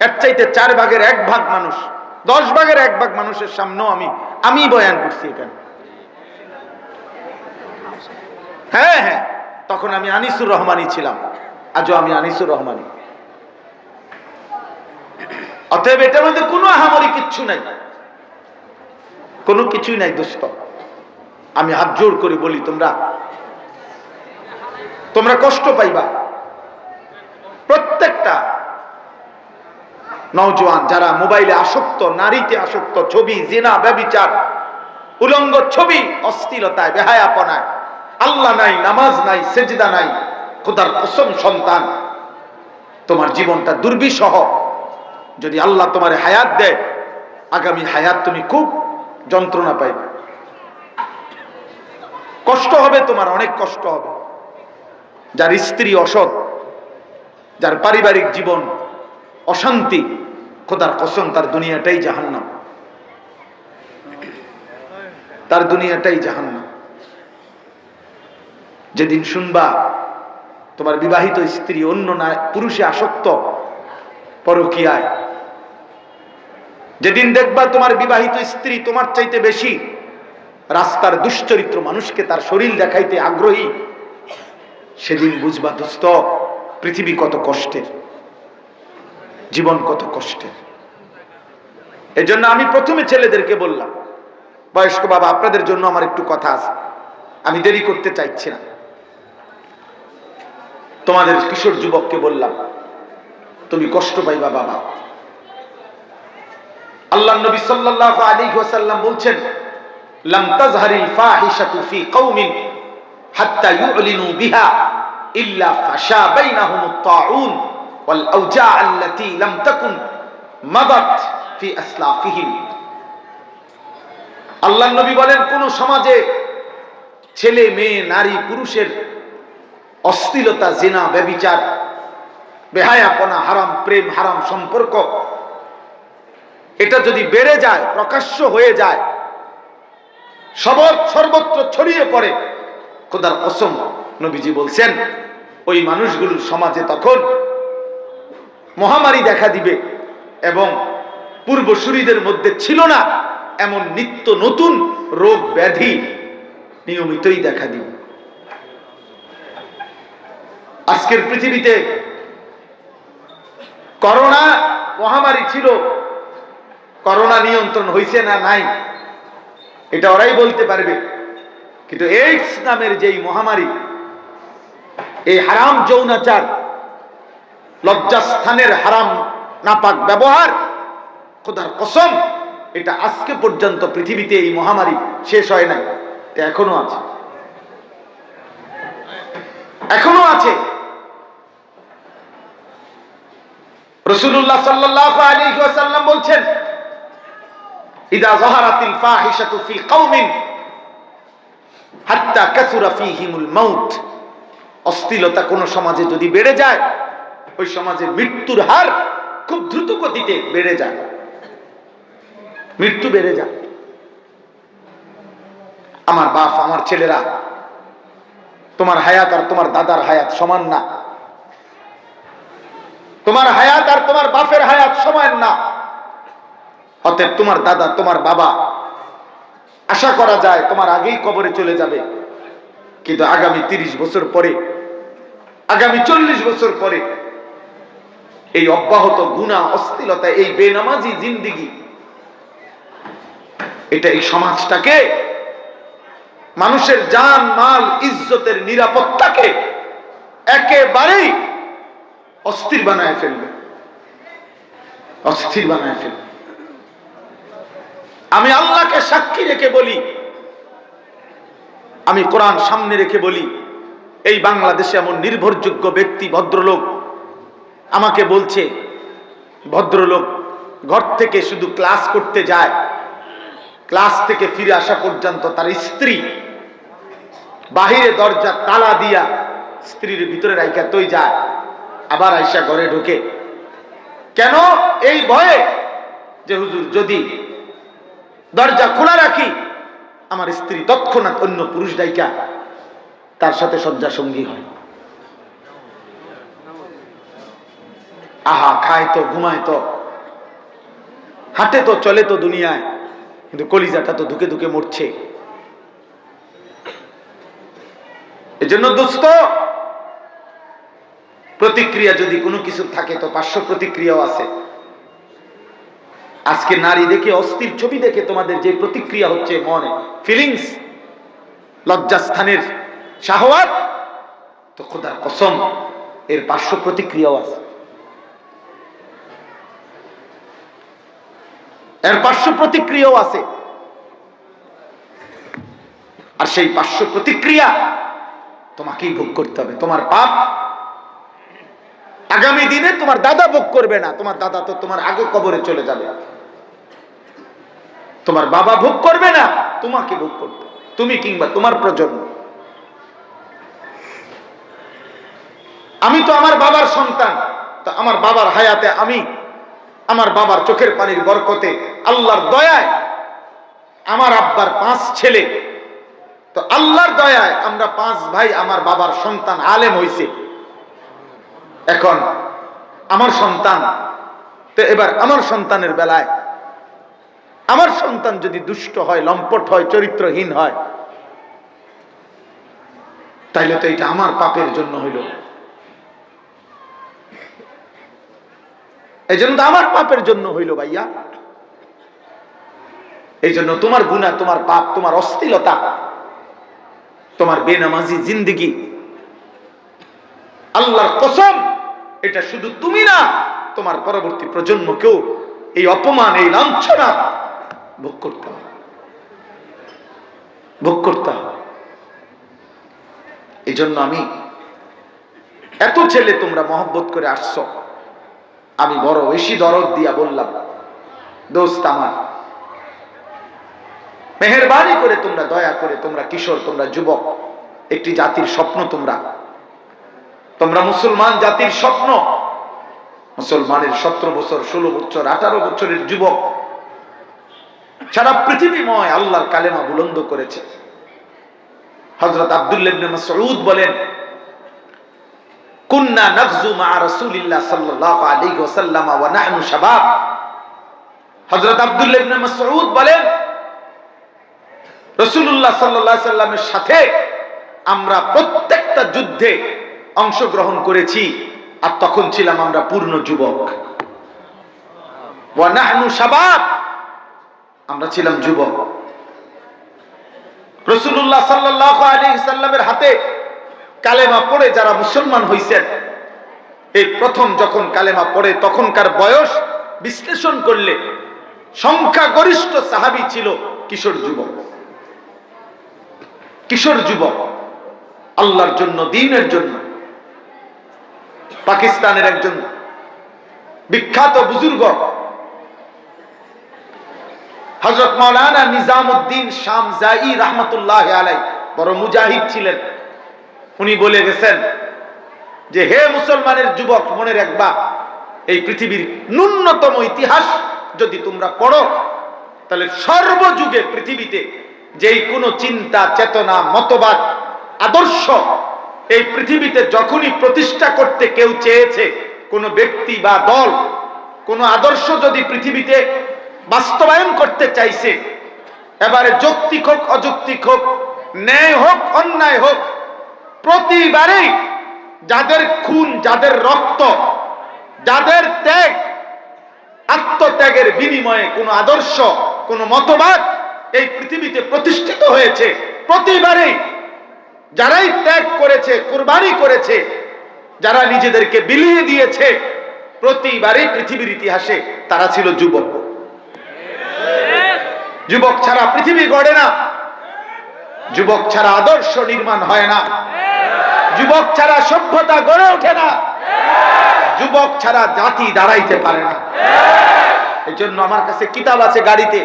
এর চাইতে 4 ভাগের 1 ভাগ মানুষ, 10 ভাগের 1 ভাগ মানুষের সামনেও আমি বয়ান করছি এখানে। হ্যাঁ হ্যাঁ, তখন আমি আনিসুর রহমানই ছিলাম, আজও আমি আনিসুর রহমানী। অতএব এটার মধ্যে কোনো আহামরি কিচ্ছু নাই, কোনো কিছুই নাই দোস্ত। আমি হাত জোর করে বলি, তোমরা কষ্ট পাইবা। প্রত্যেকটা নওজোয়ান যারা মোবাইলে আসক্ত, নারীতে আসক্ত, ছবি, জিনা, ব্যভিচার, উলঙ্গ ছবি, অশ্লীলতায়, বেহায়াপনায়, আল্লাহ নাই, নামাজ নাই, সেজদা নাই, খোদার কসম সন্তান, তোমার জীবনটা দুর্বিষহ। যদি আল্লাহ তোমার হায়াত দেয়, আগামী হায়াত তুমি খুব যন্ত্রণা পাইবে, কষ্ট হবে, তোমার অনেক কষ্ট হবে। যার স্ত্রী অসৎ, যার পারিবারিক জীবন অশান্তি, খোদার কসম তার দুনিয়াটাই জাহান্নাম, তার দুনিয়াটাই জাহান্নাম। যেদিন শুনবা তোমার বিবাহিত স্ত্রী অন্য পুরুষে আসক্ত, পরকীয়ায়, যেদিন দেখবা তোমার বিবাহিত স্ত্রী তোমার চাইতে বেশি রাস্তার দুশ্চরিত্র মানুষকে তার শরীর দেখাইতে আগ্রহী, সেদিন বুঝবা দোস্ত পৃথিবী কত কষ্টের, জীবন কত কষ্টের। এজন্য আমি প্রথমে ছেলেদেরকে বললাম, বয়স্ক বাবা আপনাদের জন্য আমার একটু কথা আছে, আমি দেরি করতে চাইছি না। তোমাদের কিশোর যুবককে বললাম, তুমি কষ্ট পাইবা বাবা। আল্লাহ নবী সাল্লাল্লাহু আলাইহি ওয়াসাল্লাম বলছেন, লাম তাজহারিল ফাহিশাতু ফি কওমিন হাত্তা ইউলিনু বিহা ইল্লা ফাশা বাইনাহুমুত তাউন ওয়াল আওজা আল্লাতী লাম তাকুন মাদাত ফি আসলাফিহিম। আল্লাহ নবী বলেন, কোন সমাজে ছেলে, মেয়ে, নারী, পুরুষের অশ্লীলতা, জিনা, ব্যভিচার, বেহায়াপনা, হারাম প্রেম, হারাম সম্পর্ক, এটা যদি বেড়ে যায়, প্রকাশ্য হয়ে যায়, সর্বত্র ছড়িয়ে পড়ে, খোদার কসম নবীজি বলছেন ওই মানুষগুলোর সমাজে তখন মহামারী দেখা দিবে এবং পূর্বসূরীদের মধ্যে ছিল না এমন নিত্য নতুন রোগ ব্যাধি নিয়মিতই দেখা দিবে। আজকের পৃথিবীতে করোনা মহামারী ছিল, করোনা নিয়ন্ত্রণ হয়েছে না নাই এটা ওরাই বলতে পারবে, কিন্তু এইডস নামের যেই মহামারী, এই হারাম যৌনাচার, লজ্জাস্থানের হারাম নাপাক ব্যবহার, খোদার কসম এটা আজকে পর্যন্ত পৃথিবীতে এই মহামারী শেষ হয় নাই, এটা এখনো আছে, এখনো আছে। রাসূলুল্লাহ সাল্লাল্লাহু আলাইহি ওয়াসাল্লাম বলছেন, ইযা যাহারাতিল ফাহিশাতু ফি কওমিন হাত্তা কাসুরা ফীহিমুল মাউত। অশ্লীলতা কোন সমাজে যদি বেড়ে যায়, ওই সমাজে মৃত্যুর হার খুব দ্রুত গতিতে বেড়ে যায়, মৃত্যু বেড়ে যায়। আমার বাপ, আমার ছেলেরা, তোমার হায়াত আর তোমার দাদার হায়াত সমান না, তোমার হায়াত আর তোমার বাপের হায়াত সমান না। অতএব তোমার দাদা, তোমার বাবা আশা করা যায় তোমার আগেই কবরে চলে যাবে, কিন্তু আগামী 30 বছর পরে, আগামী 40 বছর পরে এই অব্যাহত গুনাহ, অশ্লীলতা, এই বেনামাজি জিন্দেগি, এটা এই সমাজটাকে, মানুষের জান মাল ইজ্জতের নিরাপত্তাকে একেবারেই অস্থির বানায় ফেলবে, অস্থির বানায় ফেলবে। আমি আল্লাহকে সাক্ষী রেখে বলি, আমি কোরআন সামনে রেখে বলি, এই বাংলাদেশে এমন নির্ভরযোগ্য ব্যক্তি, ভদ্রলোক আমাকে বলছে, ভদ্রলোক ঘর থেকে শুধু ক্লাস করতে যায়, ক্লাস থেকে ফিরে আসা পর্যন্ত তার স্ত্রী বাহিরে দরজা তালা দিয়া স্ত্রীর ভিতরে রাইখা তৈ যায়, আবার আইসা ঘরে ঢোকে। কেন? এই ভয়ে যে হুজুর যদি দরজা খোলা রাখি, আমার স্ত্রী তৎক্ষণাৎ অন্য পুরুষ ডাইকা তার সাথে শয্যা সঙ্গী হয়। আহা, খায় তো, ঘুমায় তো, হাঁটে তো, চলে তো দুনিয়ায়, কিন্তু কলিজাটা তো ধুকে ধুকে মরছে। এজন্য দোস্ত, প্রতিক্রিয়া যদি কোনো কিছু থাকে তো পার্শ্ব প্রতিক্রিয়াও আছে। আজকে নারী দেখে, অস্থির ছবি দেখে তোমাদের যে প্রতিক্রিয়া হচ্ছে মনে, ফিলিংস, লজ্জাস্থানের শাহওয়াত, তো খোদার কসম এর পার্শ্ব প্রতিক্রিয়াও আছে। এর পার্শ্ব প্রতিক্রিয়াও আছে। আর সেই পার্শ্ব প্রতিক্রিয়া তোমাকেই ভোগ করতে হবে। তোমার পাপ আগামী দিনে তোমার দাদা ভোগ করবে না, তোমার দাদা তো তোমার আগে কবরে চলে যাবে। তোমার বাবা ভোগ করবে না, তোমাকে ভোগ করবে, তুমি কিংবা তোমার প্রজন্ম। আমি তো আমার বাবার সন্তান, তো আমার বাবার হায়াতে আমি, আমার বাবার চোখের পানির বরকতে, আল্লাহর দয়ায় আমার আব্বার 5 ছেলে, তো আল্লাহর দয়ায় আমরা 5 ভাই আমার বাবার সন্তান আলেম হইছে। এখন আমার সন্তান, তো এবার আমার সন্তানের বেলায় আমার সন্তান যদি দুষ্ট হয়, লম্পট হয়, চরিত্রহীন হয়, তাইলে তো এটা আমার পাপের জন্য হইল। এই জন্য তো আমার পাপের জন্য হইল ভাইয়া। এই জন্য তোমার গুনাহ, তোমার পাপ, তোমার অশ্লীলতা, তোমার বেনামাজি জিন্দেগি, আল্লাহর কসম এটা শুধু তুমি না, তোমার পরবর্তী প্রজন্মকেও এই অপমান, এই লাঞ্ছনা ভোগ করতে হবে, ভোগ করতে হবে। এই জন্য আমি, এত ছেলে তোমরা মহব্বত করে আসছো, আমি বড় বেশি দরদ দিয়া বললাম, দোস্ত আমার, মেহেরবানি করে তোমরা, দয়া করে, তোমরা কিশোর, তোমরা যুবক, একটি জাতির স্বপ্ন, তোমরা মুসলমান জাতির স্বপ্ন। মুসলমানের 17 বছর, 16 বছর, 18 বছরের যুবক সারা পৃথিবীময় আল্লাহর কালেমা বুলন্দ করেছে। হযরত আব্দুল্লাহ ইবনে মাসউদ বলেন, কুন্না নাগজু মা রাসূলিল্লাহ সাল্লাল্লাহু আলাইহি ওয়াসাল্লাম ওয়া নাহনু শাবাব। হযরত আব্দুল্লাহ ইবনে মাসউদ বলেন, রাসূলুল্লাহ সাল্লাল্লাহু আলাইহি ওয়াসাল্লামের সাথে আমরা প্রত্যেকটা যুদ্ধে অংশগ্রহণ করেছি, আর তখন ছিলাম আমরা পূর্ণ যুবক। ওয়া নাহনু শাবাব, আমরা ছিলাম যুবক। রাসূলুল্লাহ সাল্লাল্লাহু আলাইহি ওয়াসাল্লামের হাতে কালেমা পড়ে যারা মুসলমান হইছেন, এই প্রথম যখন কালেমা পড়ে তখনকার বয়স বিশ্লেষণ করলে সংখ্যাগরিষ্ঠ সাহাবী ছিল কিশোর যুবক। কিশোর যুবক আল্লাহর জন্য, দ্বীনের জন্য। পাকিস্তানের একজন বিখ্যাত বুজুর্গ হযরত মাওলানা নিজামউদ্দিন শামজাই রাহমাতুল্লাহ আলাইহি, বড় মুজাহিদ ছিলেন। উনি বলে গেছেন যে, হে মুসলমানের যুবক, মনে রাখবা, এই পৃথিবীর ন্যূনতম ইতিহাস যদি তোমরা পড়ো, তাহলে সর্বযুগে পৃথিবীতে যেই কোনো চিন্তা, চেতনা, মতবাদ, আদর্শ এই পৃথিবীতে যখনই প্রতিষ্ঠা করতে কেউ চেয়েছে, কোনো ব্যক্তি বা দল কোনো আদর্শ যদি পৃথিবীতে বাস্তবায়ন করতে চাইছে, এবারে যৌক্তিক হোক, অযৌক্তিক হোক, ন্যায় হোক, অন্যায় হোক, প্রতিবারেই যাদের খুন, যাদের রক্ত, যাদের ত্যাগ, আত্মত্যাগের বিনিময়ে কোনো আদর্শ, কোনো মতবাদ এই পৃথিবীতে প্রতিষ্ঠিত হয়েছে, প্রতিবারেই যারাই ত্যাগ করেছে, কুরবানি করেছে, যারা নিজেদেরকে বিলিয়ে দিয়েছে, প্রতিবারই পৃথিবীর ইতিহাসে তারা ছিল যুবক। যুবক ছাড়া পৃথিবী গড়ে না, যুবক ছাড়া আদর্শ নির্মাণ হয় না, যুবক ছাড়া সভ্যতা গড়ে ওঠে না, যুবক ছাড়া জাতি দাঁড়াইতে পারে না। এই জন্য আমার কাছে কিতাব আছে গাড়িতে,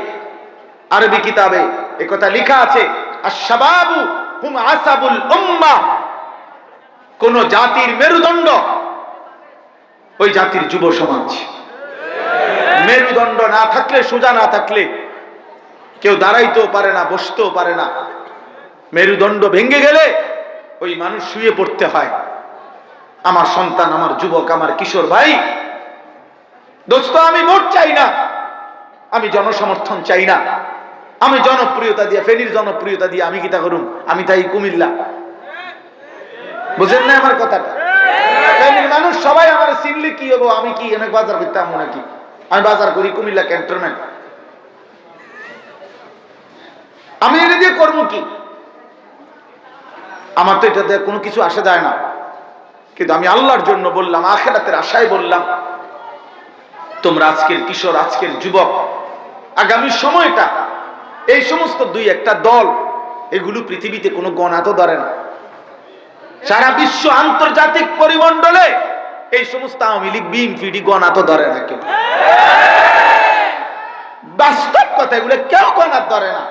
আরবি কিতাবে একথা লেখা আছে, আশ-শাবাবু হুম আসাবুল উম্মাহ। কোন জাতির মেরুদণ্ড ওই জাতির যুব সমাজ। মেরুদণ্ড না থাকলে, সোজা না থাকলে কেউ দাঁড়াইতেও পারে না, বসতেও পারে না। মেরুদণ্ড ভেঙে গেলে ওই মানুষ শুয়ে পড়তে হয়। আমার সন্তান, আমার যুবক, আমার কিশোর ভাই, দোস্ত, আমি ভোট চাই না, আমি জনসমর্থন চাই না, আমি জনপ্রিয়তা দিয়ে, ফেনীর জনপ্রিয়তা দিয়ে আমি কিতা করুম? আমি তাই কুমিল্লা, বুঝেন না আমার কথাটা? ফ্যামিলির মানুষ সবাই আমার চিনলে কি হবো, আমি কি এনে বাজার করতে আমো নাকি? আমি বাজার করি কুমিল্লা ক্যান্টনমেন্ট, আমি এটা দিয়ে করবো কি? আমার তো এটাতে কোনো কিছু আসা যায় না, কিন্তু আমি আল্লাহর জন্য বললাম, আখিরাতের আশায় বললাম, তোমরা আজকের কিশোর, আজকের যুবক, আগামী সময়টা, এই সমস্ত দুই একটা দল, এগুলো পৃথিবীতে কোনো গণা তো ধরে না। সারা বিশ্ব আন্তর্জাতিক পরিমণ্ডলে এই সমস্ত আওয়ামী লীগ, বিএনপি গণা তো ধরে না কেউ। বাস্তব কথা, এগুলো কেউ গণা ধরে না।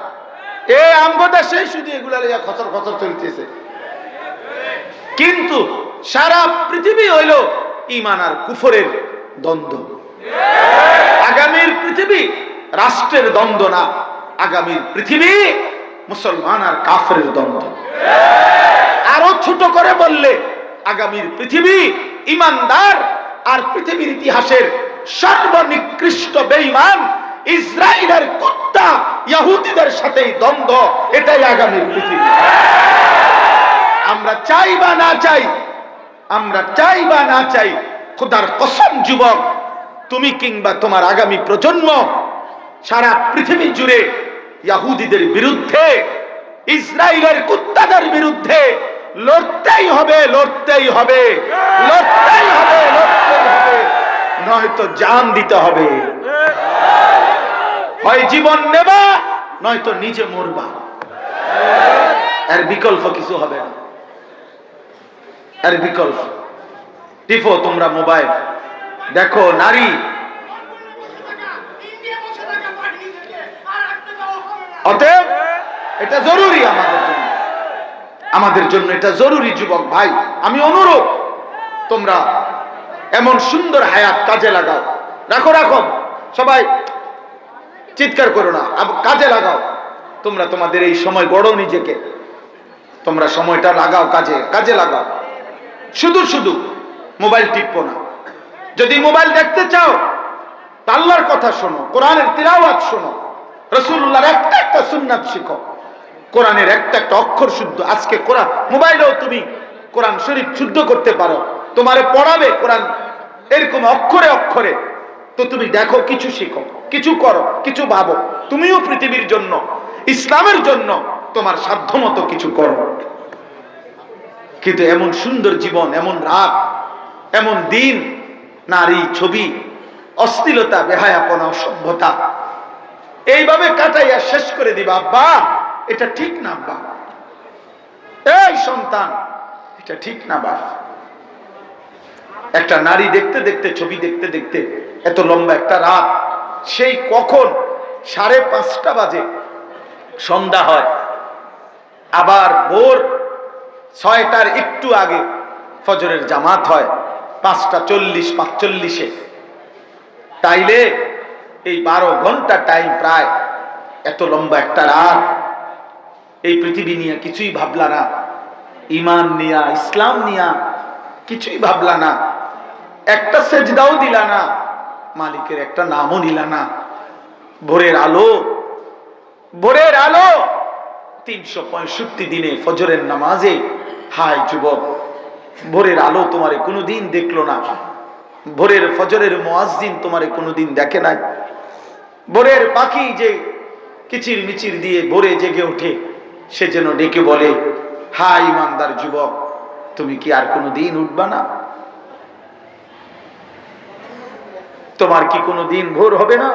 এই আমগো দেশে শুধু এগুলা লইয়া খচর খচর চলতেছে, কিন্তু সারা পৃথিবী হইল ঈমান আর কুফরের দ্বন্দ্ব। আগামীর পৃথিবী রাষ্ট্রের দ্বন্দ্ব না, আগামীর পৃথিবী মুসলমান আর কাফেরের দ্বন্দ্ব। আরো ছোট করে বললে, আগামীর পৃথিবী ঈমানদার আর পৃথিবীর ইতিহাসের সর্বনিকৃষ্ট বেঈমান ইসরায়েলের কুত্তা ইহুদিদের সাথেই দ্বন্দ্ব। এটাই আগামীর পৃথিবী। আমরা চাই বা না চাই, আমরা চাই বা না চাই, খোদার কসম যুবক, তুমি কিংবা তোমার আগামী প্রজন্ম সারা পৃথিবী জুড়ে ইহুদিদের বিরুদ্ধে, ইসরায়েলের কুত্তাদের বিরুদ্ধে লড়তেই হবে, লড়তেই হবে, লড়তেই হবে, লড়তেই হবে, নয়তো জান দিতে হবে। হয় জীবন নেবা, নয়তো নিজে মরবা, এর বিকল্প কিছু হবে না, এর বিকল্প। টিপো তোমরা মোবাইল, দেখো নারী, অতএব এটা জরুরি আমাদের জন্য, আমাদের জন্য এটা জরুরি। যুবক ভাই, আমি অনুরোধ, তোমরা এমন সুন্দর হায়াত কাজে লাগাও। রাখো রাখো, সবাই চিৎকার করো না, কাজে লাগাও। তোমরা তোমাদের এই সময় গড়ো নিজেকে, তোমরা সময়টা লাগাও কাজে, কাজে লাগাও। শুধু শুধু মোবাইল টিপো না। যদি মোবাইল দেখতে চাও, আল্লাহর কথা শোনো, কোরআনের তিলাওয়াত শোনো, রাসূলুল্লাহর একটা একটা সুন্নাত শিখো, কোরআনের একটা একটা অক্ষর শুদ্ধ। আজকে কোরআন মোবাইলেও তুমি কোরআন শরীফ শুদ্ধ করতে পারো, তোমারে পড়াবে কোরআন এরকম অক্ষরে অক্ষরে। তো তুমি দেখো, কিছু শিখো, কিছু করো, কিছু ভাবো, তুমিও পৃথিবীর জন্য, ইসলামের জন্য তোমার সাধ্যমতো কিছু করো। কিন্তু এমন সুন্দর জীবন, এমন রাত, এমন দিন, নারী, ছবি, অশ্লীলতা, বেহায়াপনা, অসভ্যতা, এইভাবে কাটাইয়া শেষ করে দিবা। আব্বা, এটা ঠিক না আব্বা, এই সন্তান, এটা ঠিক না বাপ। একটা নারী দেখতে দেখতে, ছবি দেখতে দেখতে, এত লম্বা একটা রাত, সেই কখন 5:30 বাজে সন্ধ্যা হয়, আবার ভোর 6টার একটু আগে ফজরের জামাত হয় 5:40, 5:45-এ। তাইলে এই 12 ঘন্টা টাইম, প্রায় এত লম্বা একটা রাত, এই পৃথিবী নিয়ে কিছুই ভাবলা না, ঈমান নিয়া, ইসলাম নিয়া কিছুই ভাবলা না, একটা সেজদাও দিলা না, মালিকের একটা নামও নিলা না। ভোরের আলো, ভোরের আলো 365 দিনে ফজরের নামাজে। হায় যুবক, ভোরের আলো তোমারে কোনোদিন দেখলো না, ভোরের ফজরের মুয়াজ্জিন তোমারে কোনোদিন দেখে নাই। ভোরের পাখি যে কিচির মিচির দিয়ে ভোরে জেগে ওঠে, সে যেন ডেকে বলে, হায় ইমানদার যুবক, তুমি কি আর কোনোদিন উঠবা না? তোমার কি কোনোদিন ভোর হবে না?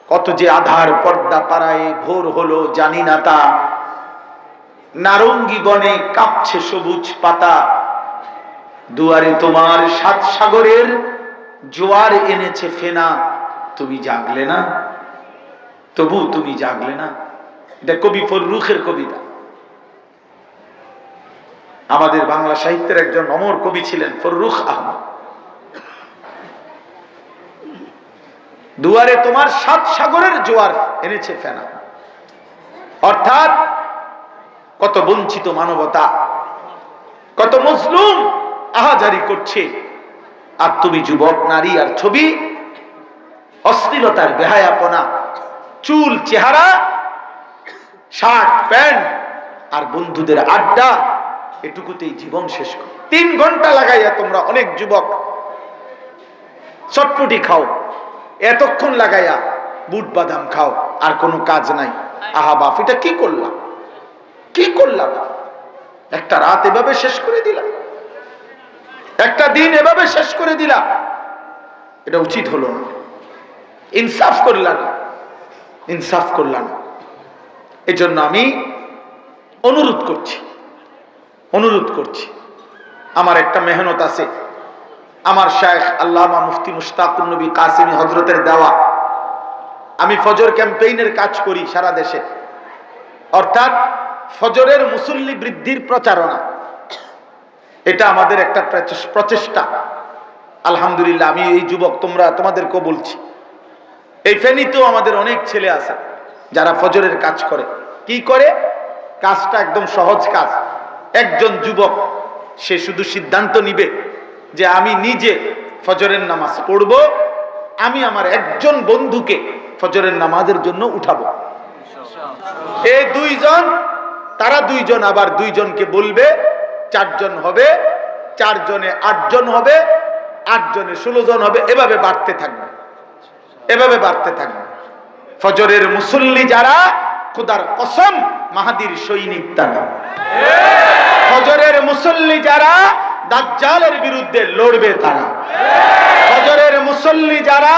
কত যে আধার পর্দা পাড়ায় ভোর হলো জানি না তা, নারঙ্গী বনে কাঁপছে সবুজ পাতা, দুয়ারে তোমার 7 সাগরের জোয়ার এনেছে ফেনা, তুমি জাগলে না, তবু তুমি জাগলে না। এটা কবি ফররুখের কবিতা। আমাদের বাংলা সাহিত্যের একজন অমর কবি ছিলেন ফররুখ আহমদ। দুয়ারে তোমার 7 সাগরের জোয়ার এনেছে ফেনা, অর্থাৎ কত বঞ্চিত মানবতা, কত মজলুম আহাজারি করছে, আর তুমি যুবক, নারী আর ছবি, অশ্লীলতার বেহায়াপনা, চুল, চেহারা, শার্ট প্যান্ট আর বন্ধুদের আড্ডা, এটুকুতেই জীবন শেষ করো। 3 ঘন্টা লাগাইয়া তোমরা অনেক যুবক চটপটি খাও, এতক্ষণ লাগাইয়া বুট বাদাম খাও, আর কোনো কাজ নাই। আহা বাপ, এটা কি করলাম, কি করলাম? একটা রাত এভাবে শেষ করে দিলাম, একটা দিন এভাবে শেষ করে দিলাম, এটা উচিত হলো না। ইনসাফ করলাম, ইনসাফ করলাম। এই জন্য আমি অনুরোধ করছি, আমার একটা মেহনত আছে, আমার শায়েখ আল্লামা মুফতি মুশতাকুর নবী কাসিমি হযরতের দেওয়া। আমি ফজর ক্যাম্পেইনের কাজ করি সারা দেশে, অর্থাৎ ফজরের মুসল্লি বৃদ্ধির প্রচারণা। এটা আমাদের একটা প্রচেষ্টা। আলহামদুলিল্লাহ, আমি এই যুবক, তোমাদেরকেও বলছি, এই ফেনীতেও আমাদের অনেক ছেলে আছে যারা ফজরের কাজ করে। কি করে? কাজটা একদম সহজ কাজ। একজন যুবক সে শুধু সিদ্ধান্ত নিবে যে আমি নিজে ফজরের নামাজ পড়ব, আমি আমার একজন বন্ধুকে ফজরের নামাজের জন্য উঠাবো। এই দুইজন, তারা দুইজন আবার দুইজনকে বলবে, 4 জন হবে, 4 জনে 8 জন হবে, 8 জনে 16 জন হবে, এভাবে বাড়তে থাকবে, এভাবে বাড়তে থাকবে। ফজরের মুসল্লি যারা, খোদার কসম মাহাদির সৈনিক তারা। ফজরের মুসল্লি যারা, দাজ্জালের বিরুদ্ধে লড়বে তারা। ফজরের মুসল্লি যারা,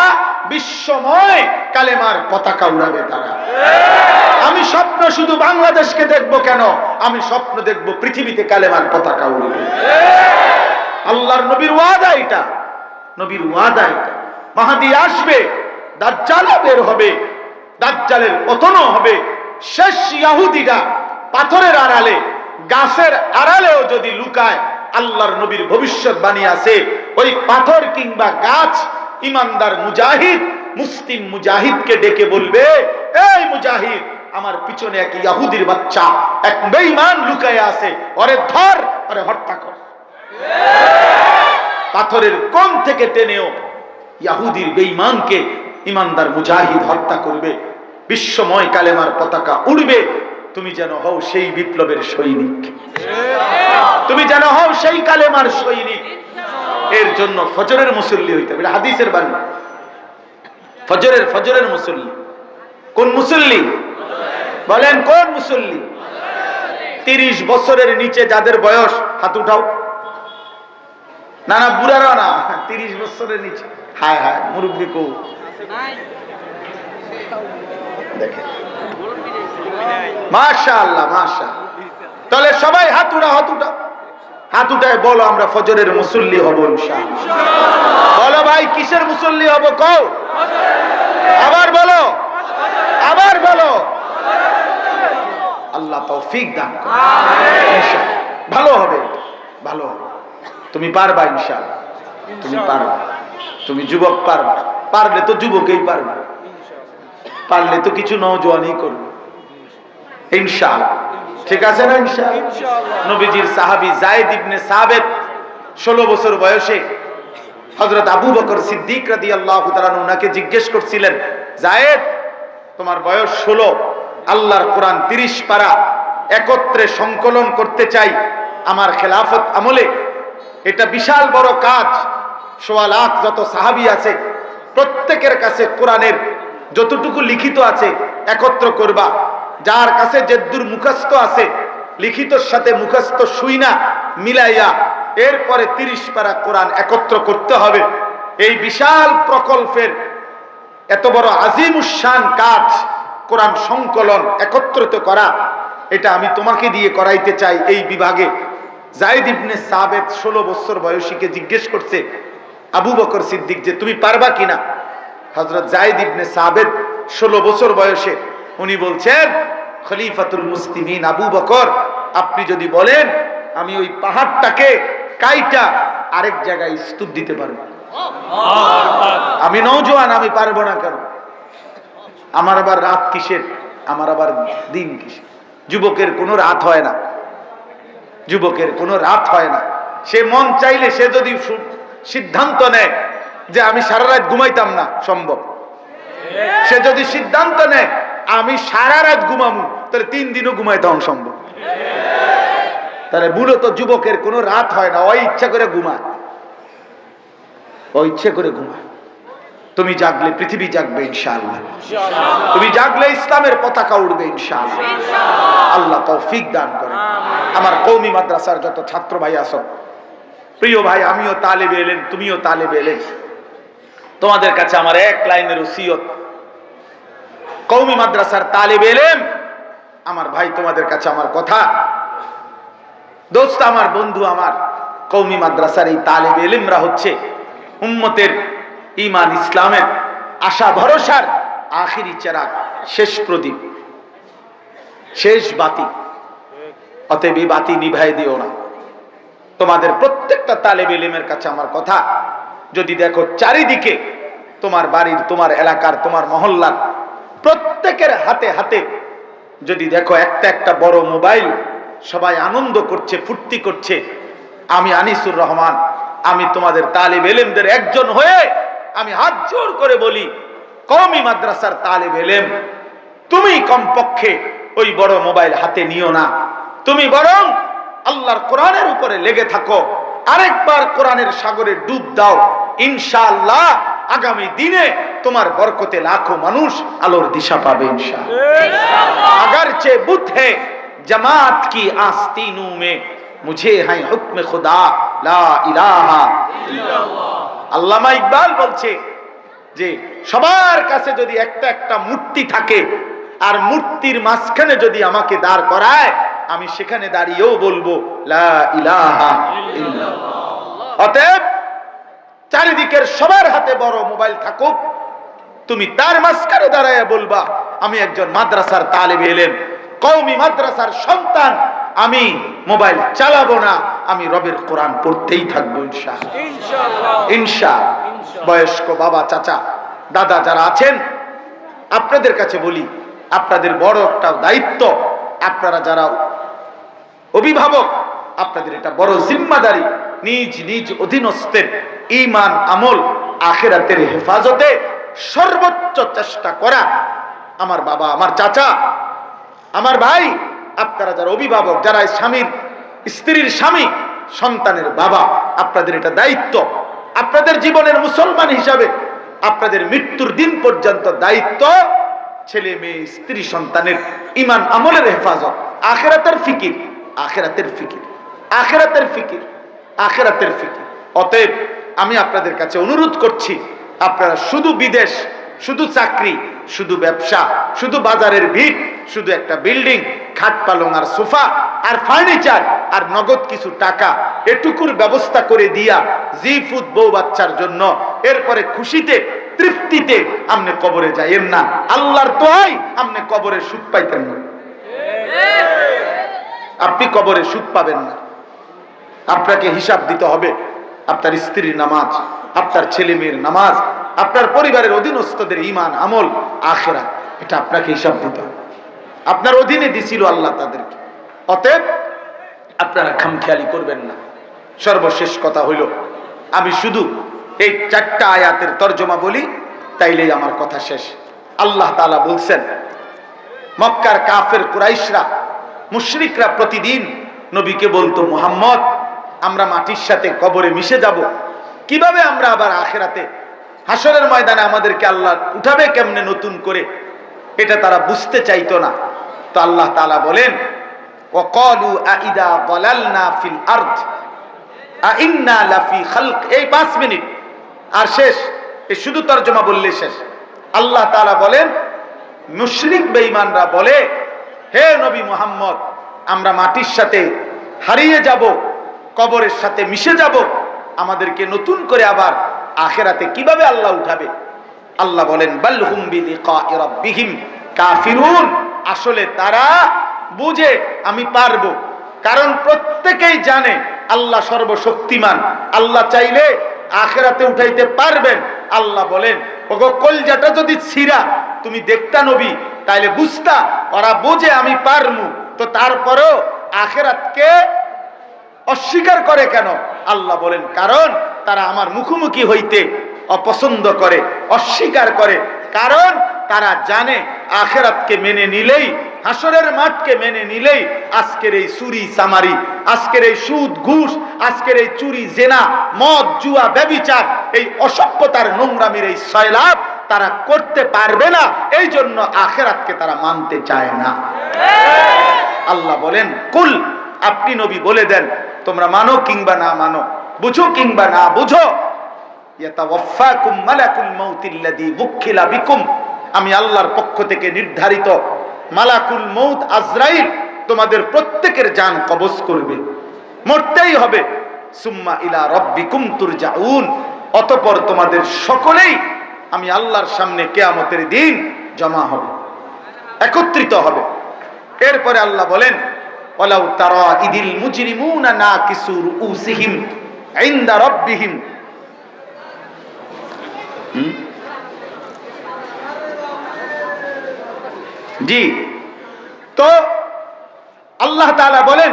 বিশ্বময় কালেমার পতাকা উড়াবে তারা। আমি স্বপ্ন শুধু বাংলাদেশকে দেখবো কেন, আমি স্বপ্ন দেখবো পৃথিবীতে কালেমার পতাকা উড়বে। আল্লাহর নবীর ওয়াদা এটা, নবীর ওয়াদা এটা। মাহদী আসবে, দাজ্জাল বের হবে, দাজ্জালের পতনও হবে। শেষ ইহুদিরা পাথরের আড়ালে, গাছের আড়ালেও যদি লুকায়, আল্লাহর নবীর ভবিষ্যৎবাণী আছে, ওই পাথর কিংবা গাছ ইমানদার মুজাহিদ, মুসলিম মুজাহিদকে ডেকে বলবে, এই মুজাহিদ, আমার পিছনে এক ইহুদির বাচ্চা, এক বেঈমান লুকায় আছে, ওরে ধর, ওরে হত্যা কর। পাথরের কোণ থেকে টেনেও ইহুদির বেঈমানকে ইমানদার মুজাহিদ হত্যা করবে। বিশ্বময় কালেমার পতাকা উড়বে। তুমি যেন হও সেই বিপ্লবের সৈনিক, তুমি যেন হও সেই কালেমার সৈনিক। এর জন্য ফজরের মুসল্লি হইতে হবে। হাদিসের বাণী, ফজরের মুসল্লি। কোন মুসল্লি বলেন? কোন মুসল্লি? 30 বছরের নিচে যাদের বয়স, হাত উঠাও। না না, বুড়ারা না, 30 বছরের নিচে। হায় হায়, মুরব্বী কো দেখেন, মাশাআল্লাহ মাশাআল্লাহ। তাহলে সবাই হাত উঠাও, হাত উঠাও, হাত উঠায় বলো আমরা ফজরের মুসল্লি হব ইনশাআল্লাহ। বলো ভাই, কিসের মুসল্লি হব? কও, আবার বলো, আবার বলো। আল্লাহ তৌফিক দান করুন। ইনশাআল্লাহ ভালো হবে, ভালো হবে। তুমি পারবা ইনশাআল্লাহ, তুমি পারবা। তুমি যুবক পারবা, পারলে তো যুবকেই পারবা, পারলে তো কিছু নওজোয়ানই করবে ইনশাআল্লাহ। ঠিক আছে না ইনশাআল্লাহ? নবীজির সাহাবী যায়েদ ইবনে সাবিত 16 বছর বয়সে হযরত আবু বকর সিদ্দিক রাদিয়াল্লাহু তাআলা ওনাকে জিজ্ঞেস করছিলেন, যায়েদ, তোমার বয়স 16, আল্লাহর কোরআন 30 পারা একত্রে সংকলন করতে চাই আমার খেলাফত আমলে। এটা বিশাল বড় কাজ। 1.25 লাখ যত সাহাবী আছে, প্রত্যেকের কাছে কোরআনের যতটুকু লিখিত আছে একত্র করবা। যার কাছে যেদুর মুখস্থ আছে, লিখিতর সাথে মুখস্থ শুইনা মিলাইয়া এরপরে 30 পারা কোরআন একত্র করতে হবে। এই বিশাল প্রকল্পের এত বড় আজিমুশান কাজ, কোরআন সংকলন একত্রিত করা, এটা আমি তোমাকে দিয়ে করাইতে চাই এই বিভাগে। যায়েদ ইবনে সাবিত 16 বছর বয়সীকে জিজ্ঞেস করছে আবু বকর সিদ্দিক যে তুমি পারবা কিনা। হযরত যায়েদ ইবনে সাবিত 16 বছর বয়সে উনি বলছেন, খলিফাতুল মুসলিমিন আবু বকর, আপনি যদি বলেন আমি ওই পাহাড়টাকে কাইটা আরেক জায়গায় স্তূপ দিতে পারবো। আমি নওজোয়ান, আমি পারবো না কেন? আমার আবার রাত কিসের, আমার আবার দিন কিসের? যুবকের কোনো রাত হয় না, যুবকের কোনো রাত হয় না। সে মন চাইলে সে যদি সিদ্ধান্ত নেয় যে আমি সারা রাত ঘুমাইতাম না, সম্ভব। সে যদি সিদ্ধান্ত নেয় আমি সারা রাত ঘুমামু, তাহলে 3 দিনও ঘুমাইতাম সম্ভব। তাহলে মূলত যুবকের কোনো রাত হয় না, ওই ইচ্ছা করে ঘুমায়, ওই ইচ্ছে করে ঘুমায়। তুমি জাগলে পৃথিবী জাগবে ইনশাআল্লাহ, তুমি জাগলে ইসলামের পতাকা উঠবে ইনশাআল্লাহ। আল্লাহ তৌফিক দান করে। আমার কওমি মাদ্রাসার যত ছাত্র ভাই আছো, প্রিয় ভাই, আমিও তালেবে এলেম, তুমিও তালেবে এলেম, তোমাদের কাছে আমার এক লাইনের ওসিয়ত, কওমি মাদ্রাসার তালেবে এলেম আমার ভাই, তোমাদের কাছে আমার কথা, দোস্ত আমার, বন্ধু আমার, কওমি মাদ্রাসার এই তালেবে এলেমরা হচ্ছে উম্মতের ঈমান ইসলামের আশা ভরসার আখিরি চেরাগ, শেষ প্রদীপ, শেষ বাতি। অতএব এই বাতি নিভাই দিও না। তোমাদের প্রত্যেকটা তালেবে ইলমের কাছে আমার কথা, যদি দেখো চারিদিকে তোমার বাড়ির, তোমার এলাকার, তোমার মহল্লার প্রত্যেকের হাতে হাতে যদি দেখো একটা একটা বড় মোবাইল, সবাই আনন্দ করছে, ফুর্তি করছে, আমি আনিসুর রহমান, আমি তোমাদের তালেবে ইলমদের একজন হয়ে আমি হাত জোর করে বলি, কওমি মাদ্রাসার তালেবে ইলম, তুমি কমপক্ষে ওই বড় মোবাইল হাতে নিও না, তুমি বরং আল্লাহর কোরআনের উপরে লেগে থাকো, আরেকবার কোরআনের সাগরে ডুব দাও। ইনশাআল্লাহ আগামী দিনে তোমার বরকতে লাখো মানুষ আলোর দিশা পাবে ইনশাআল্লাহ। अगरचे बुत है जमात की आस्तीनों में, मुझे है हुक्म खुदा ला इलाहा इल्लल्लाह। আল্লামা ইকবাল বলছে যে সবার কাছে যদি একটা একটা মূর্তি থাকে, আর মূর্তির মাঝখানে যদি আমাকে দাঁড় করায়, আমি সেখানে দাঁড়িয়েও বলবো লা ইলাহা ইল্লাল্লাহ। অতএব চারিদিকের সবার হাতে বড় মোবাইল থাকুক, তুমি তার মাঝখানে দাঁড়ায় বলবা আমি একজন মাদ্রাসার তালেবে ইলম, কওমি মাদ্রাসার সন্তান, আমি মোবাইল চালাবো না, আমি রবের কোরআন পড়তেই থাকবো ইনশাআল্লাহ ইনশাআল্লাহ। বয়স্ক বাবা, চাচা, দাদা যারা আছেন, আপনাদের কাছে বলি, আপনাদের বড় একটা দায়িত্ব, আপনারা যারা অভিভাবক, আপনাদের এটা বড় জিম্মাদারি, নিজ নিজ অধীনস্থের ঈমান, আমল, আখিরাতের হেফাজতে সর্বোচ্চ চেষ্টা করা। আমার বাবা, আমার চাচা, আমার ভাই, আপনারা যারা অভিভাবক, যারা স্বামীর, স্ত্রীর স্বামী, সন্তানের বাবা, আপনাদের এটা দায়িত্ব। আপনাদের জীবনের মুসলমান হিসাবে আপনাদের মৃত্যুর দিন পর্যন্ত দায়িত্ব ছেলে মেয়ে, স্ত্রী, সন্তানের ঈমান আমলের হেফাজত, আখিরাতের ফিকির, আখিরাতের ফিকির, আখিরাতের ফিকির, আখিরাতের ফিকির। অতএব আমি আপনাদের কাছে অনুরোধ করছি, আপনারা শুধু বিদেশ, শুধু চাকরি, শুধু ব্যবসা, শুধু বাজারের ভিড়, শুধু একটা বিল্ডিং, খাট পালং আর সোফা আর ফার্নিচার আর নগদ কিছু টাকা, এটুকুর ব্যবস্থা করে দিয়া জিফুত বউ বাচ্চার জন্য, এরপরে খুশিতে তৃপ্তিতে আপনি কবরে যাইয়েন না। আল্লাহর দোহাই, আপনি কবরে সুখ পাইতেন না, আপনি কবরে সুখ পাবেন না। আপনাকে হিসাব দিতে হবে আপনার স্ত্রীর নামাজ, আপনার ছেলে মেয়ের নামাজ, আপনার পরিবারের অধীনস্থদের ঈমান, আমল, আখিরাত, এটা আপনাকে হিসাব দিতে হবে। আপনার অধীনে দিছিল আল্লাহ তাদেরকে, অতএব আপনারা খামখেয়ালি করবেন না। সর্বশেষ কথা হইল, আমি শুধু এই 4টা আয়াতের তর্জমা বলি, তাইলেই আমার কথা শেষ। আল্লাহ তাআলা বলছেন, মক্কার কাফের কুরাইশরা, মুশরিকরা প্রতিদিন নবীকে বলতো, মুহাম্মদ, আমরা মাটির সাথে কবরে মিশে যাব, কিভাবে আমরা আবার আখিরাতে হাসরের ময়দানে আমাদেরকে আল্লাহ উঠাবে কেমনে নতুন করে, এটা তারা বুঝতে চাইতো না। তো আল্লাহ তাআলা বলেন, ওয়াকালু আইদা দালালনা ফিল আরদ আইন্না লাফি খালক। এই 5 মিনিট আর শেষ, এই শুধু তরজমা বললে শেষ। আল্লাহ তাআলা বলেন, মুশরিক বেঈমানরা বলে, হে নবী মুহাম্মদ, আমরা মাটির সাথে হারিয়ে যাব, কবরের সাথে মিশে যাব, আমাদেরকে নতুন করে আবার আখিরাতে কিভাবে আল্লাহ উঠাবে? আল্লাহ বলেন, বাল হুম বিলিকাই রাব্বিহিম কাফিরুন। আসলে তারা বুঝে আমি পারবো, কারণ প্রত্যেকেই জানে আল্লাহ সর্বশক্তিমান, আল্লাহ চাইলে আখিরাতে উঠাইতে পারবেন। আল্লাহ বলেন, ওগো কলজাটা যদি ছিঁড়া তুমি দেখতা নবী, তাইলে বুঝতা ওরা বুঝে আমি পারমু, তো তারপরেও আখিরাতকে অস্বীকার করে কেন? আল্লাহ বলেন, কারণ তারা আমার মুখোমুখি হইতে অপছন্দ করে, অস্বীকার করে, কারণ তারা জানে আখিরাতকে মেনে নিলেই হাসরের মাঠকে মেনে নিলেই আজকের এই চুরি চামারি, আজকের এই সুদ ঘুষ, আজকের এই চুরি জেনা মদ জুয়া ব্যভিচার, এই অসভ্যতার নোংরামির এই সয়লাভ তারা করতে পারবে না। এই জন্য আখিরাতকে তারা মানতে চায় না। আল্লাহ বলেন, কুল, আপনি নবী বলে দেন, তোমরা মানো কিংবা না মানো, বুঝো কিংবা না বুঝো, ইয়াতাওয়াফাকুম মালাকুল মাউতিল্লাযী ওয়াক্কিলা বিকুম, আমি আল্লাহর পক্ষ থেকে নির্ধারিত মালাকুল মউত আজরাইল তোমাদের প্রত্যেকের জান কবজ করবে, মরতেই হবে। সুম্মা ইলা রাব্বিকুম তুরজাউন, অতঃপর তোমাদের সকলেই আমি আল্লাহর সামনে কিয়ামতের দিন জমা হবে, একত্রিত হবে। এরপরে আল্লাহ বলেন, ওয়ালাউ তারা ইদিল মুজরিমুনা নাকিসু রুউসিহিম ইনদা রাব্বিহিম, জি, তো আল্লাহ তাআলা বলেন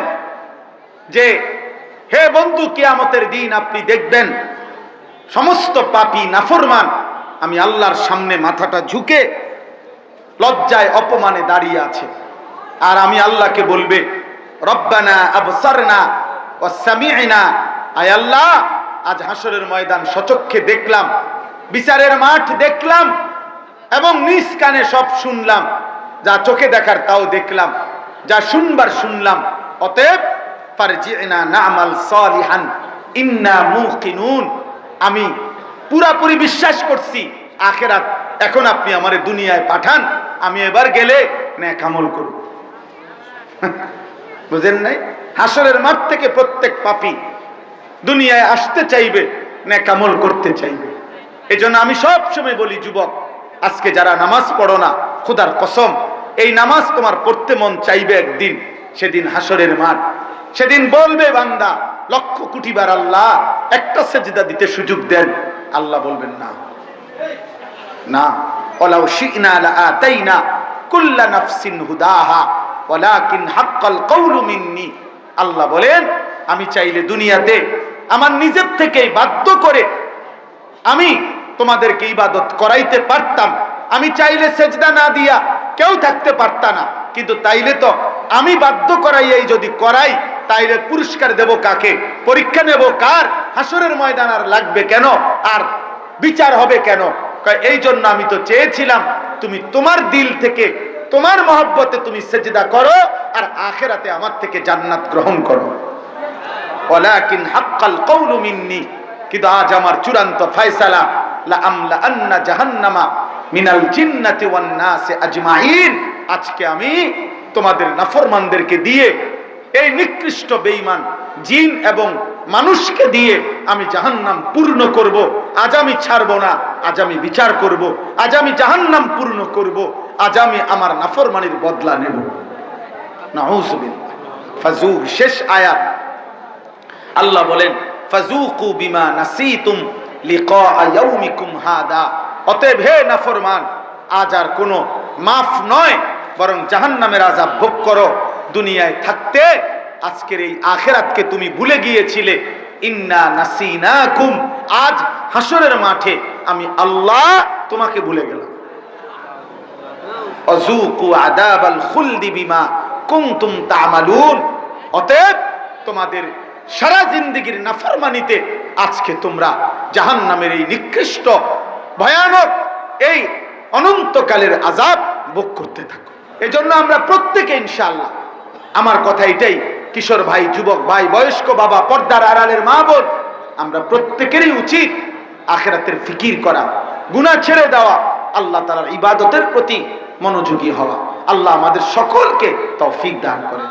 যে হে বন্ধু, কিয়ামতের দিন আপনি দেখবেন সমস্ত পাপী নাফরমান আমি আল্লাহর সামনে মাথাটা ঝুঁকে লজ্জায় অপমানে দাঁড়িয়ে আছে। আর আমি আল্লাহকে বলবে, রব্বানা আবসারনা ওয়া সামি'না, আয় আল্লাহ, আজ হাসরের ময়দান সচক্ষে দেখলাম, বিচারের মাঠ দেখলাম এবং নিজ কানে সব শুনলাম, যা চোখে দেখার তাও দেখলাম, যা শুনবার শুনলাম। অতএব ফারজি'না না'মাল সালিহান ইন্না মুকিনুন, আমি পুরাপুরি বিশ্বাস করছি আখিরাত, এখন আপনি আমারে দুনিয়ায় পাঠান, আমি এবার গেলে নেক আমল করব। বুঝেন নাই? হাসরের মাঠ থেকে প্রত্যেক পাপী দুনিয়ায় আসতে চাইবে, নেক আমল করতে চাইবে। এজন্য আমি সব সময় বলি, যুবক, আজকে যারা নামাজ পড়ো না, খোদার কসম, এই নামাজ তোমার পড়তে মন চাইবে একদিন, সেদিন হাসরের মাঠ, সেদিন বলবে বান্দা লক্ষ কোটি বার, আল্লাহ একটা সেজদা দিতে সুযোগ দেন। আল্লাহ বলবেন না, না, ওয়ালাউ শি'না লাআতাইনা কুল্লা নাফসিন হুদাহা ওয়ালাকিন হাক্কাল কওলু মিন্নি। আল্লাহ বলেন, আমি চাইলে দুনিয়াতে আমার নিজের থেকেই বাধ্য করে আমি তোমাদেরকে ইবাদত করাইতে পারতাম, আমি চাইলে সেজদা না দিয়া কেউ থাকতে পারতা না, কিন্তু তাইলে তো আমি বাধ্য করাইয়াই যদি করাই, তাইলে পুরস্কার দেব কাকে, পরীক্ষা নেব কার, হাসরের ময়দান আর লাগবে কেন, আর বিচার হবে কেন? এই জন্য আমি তো চেয়েছিলাম তুমি তোমার দিল থেকে তোমার মহব্বতে তুমি সেজদা করো আর আখিরাতে আমার থেকে জান্নাত গ্রহণ করো। ওয়ালাকিন হাক্কাল কওলু মিন্নি, কিন্তু আজ আমার চূড়ান্ত ফয়সালা, লা আমলা আন্না জাহান্নামা মিনাল জিন্নাতি ওয়ান নাসি আজমাইন, আজকে আমি তোমাদের নাফরমানদেরকে দিয়ে, এই নিকৃষ্ট বেঈমান জিন এবং মানুষকে দিয়ে আমি জাহান্নাম পূর্ণ করব। আজ আমি ছাড়ব না, আজ আমি বিচার করব, আজ আমি জাহান্নাম পূর্ণ করব, আজ আমি আমার নাফরমানির বদলা নেব। নাউযুবিল্লাহ। ফাযুক, শেষ আয়াত, আল্লাহ বলেন, ফাযুকু বিমা নাসিতুম লিকা ইয়াউমিকুম হাদা, অতএব হে নাফরমান, আজ আর কোনো মাফ নয়, বরং জাহান্নামের আযাব ভোগ করো। দুনিয়ায় থাকতে আজকের এই আখিরাতকে তুমি ভুলে গিয়েছিলে। ইন্না নাসিনাকুম, আজ হাসরের মাঠে আমি আল্লাহ তোমাকে ভুলে গেলাম। আযুকু আযাবাল খুলদি বিমা কুনতুম তা'মালুন, অতএব তোমাদের সারা জিন্দেগীর নাফরমানিতে আজকে তোমরা জাহান্নামের এই নিকৃষ্ট ভয়ানক এই অনন্তকালের আযাব ভোগ করতে থাকো। এজন্য আমরা প্রত্যেকে ইনশাআল্লাহ, আমার কথা এটাই, কিশোর ভাই, যুবক ভাই, বয়স্ক বাবা, পর্দার আড়ালের মা বোন, আমরা প্রত্যেকেরই উচিত আখিরাতের ফিকির করা, গুনাহ ছেড়ে দেওয়া, আল্লাহ তাআলার ইবাদতের প্রতি মনোযোগী হওয়া। আল্লাহ আমাদের সকলকে তৌফিক দান করেন।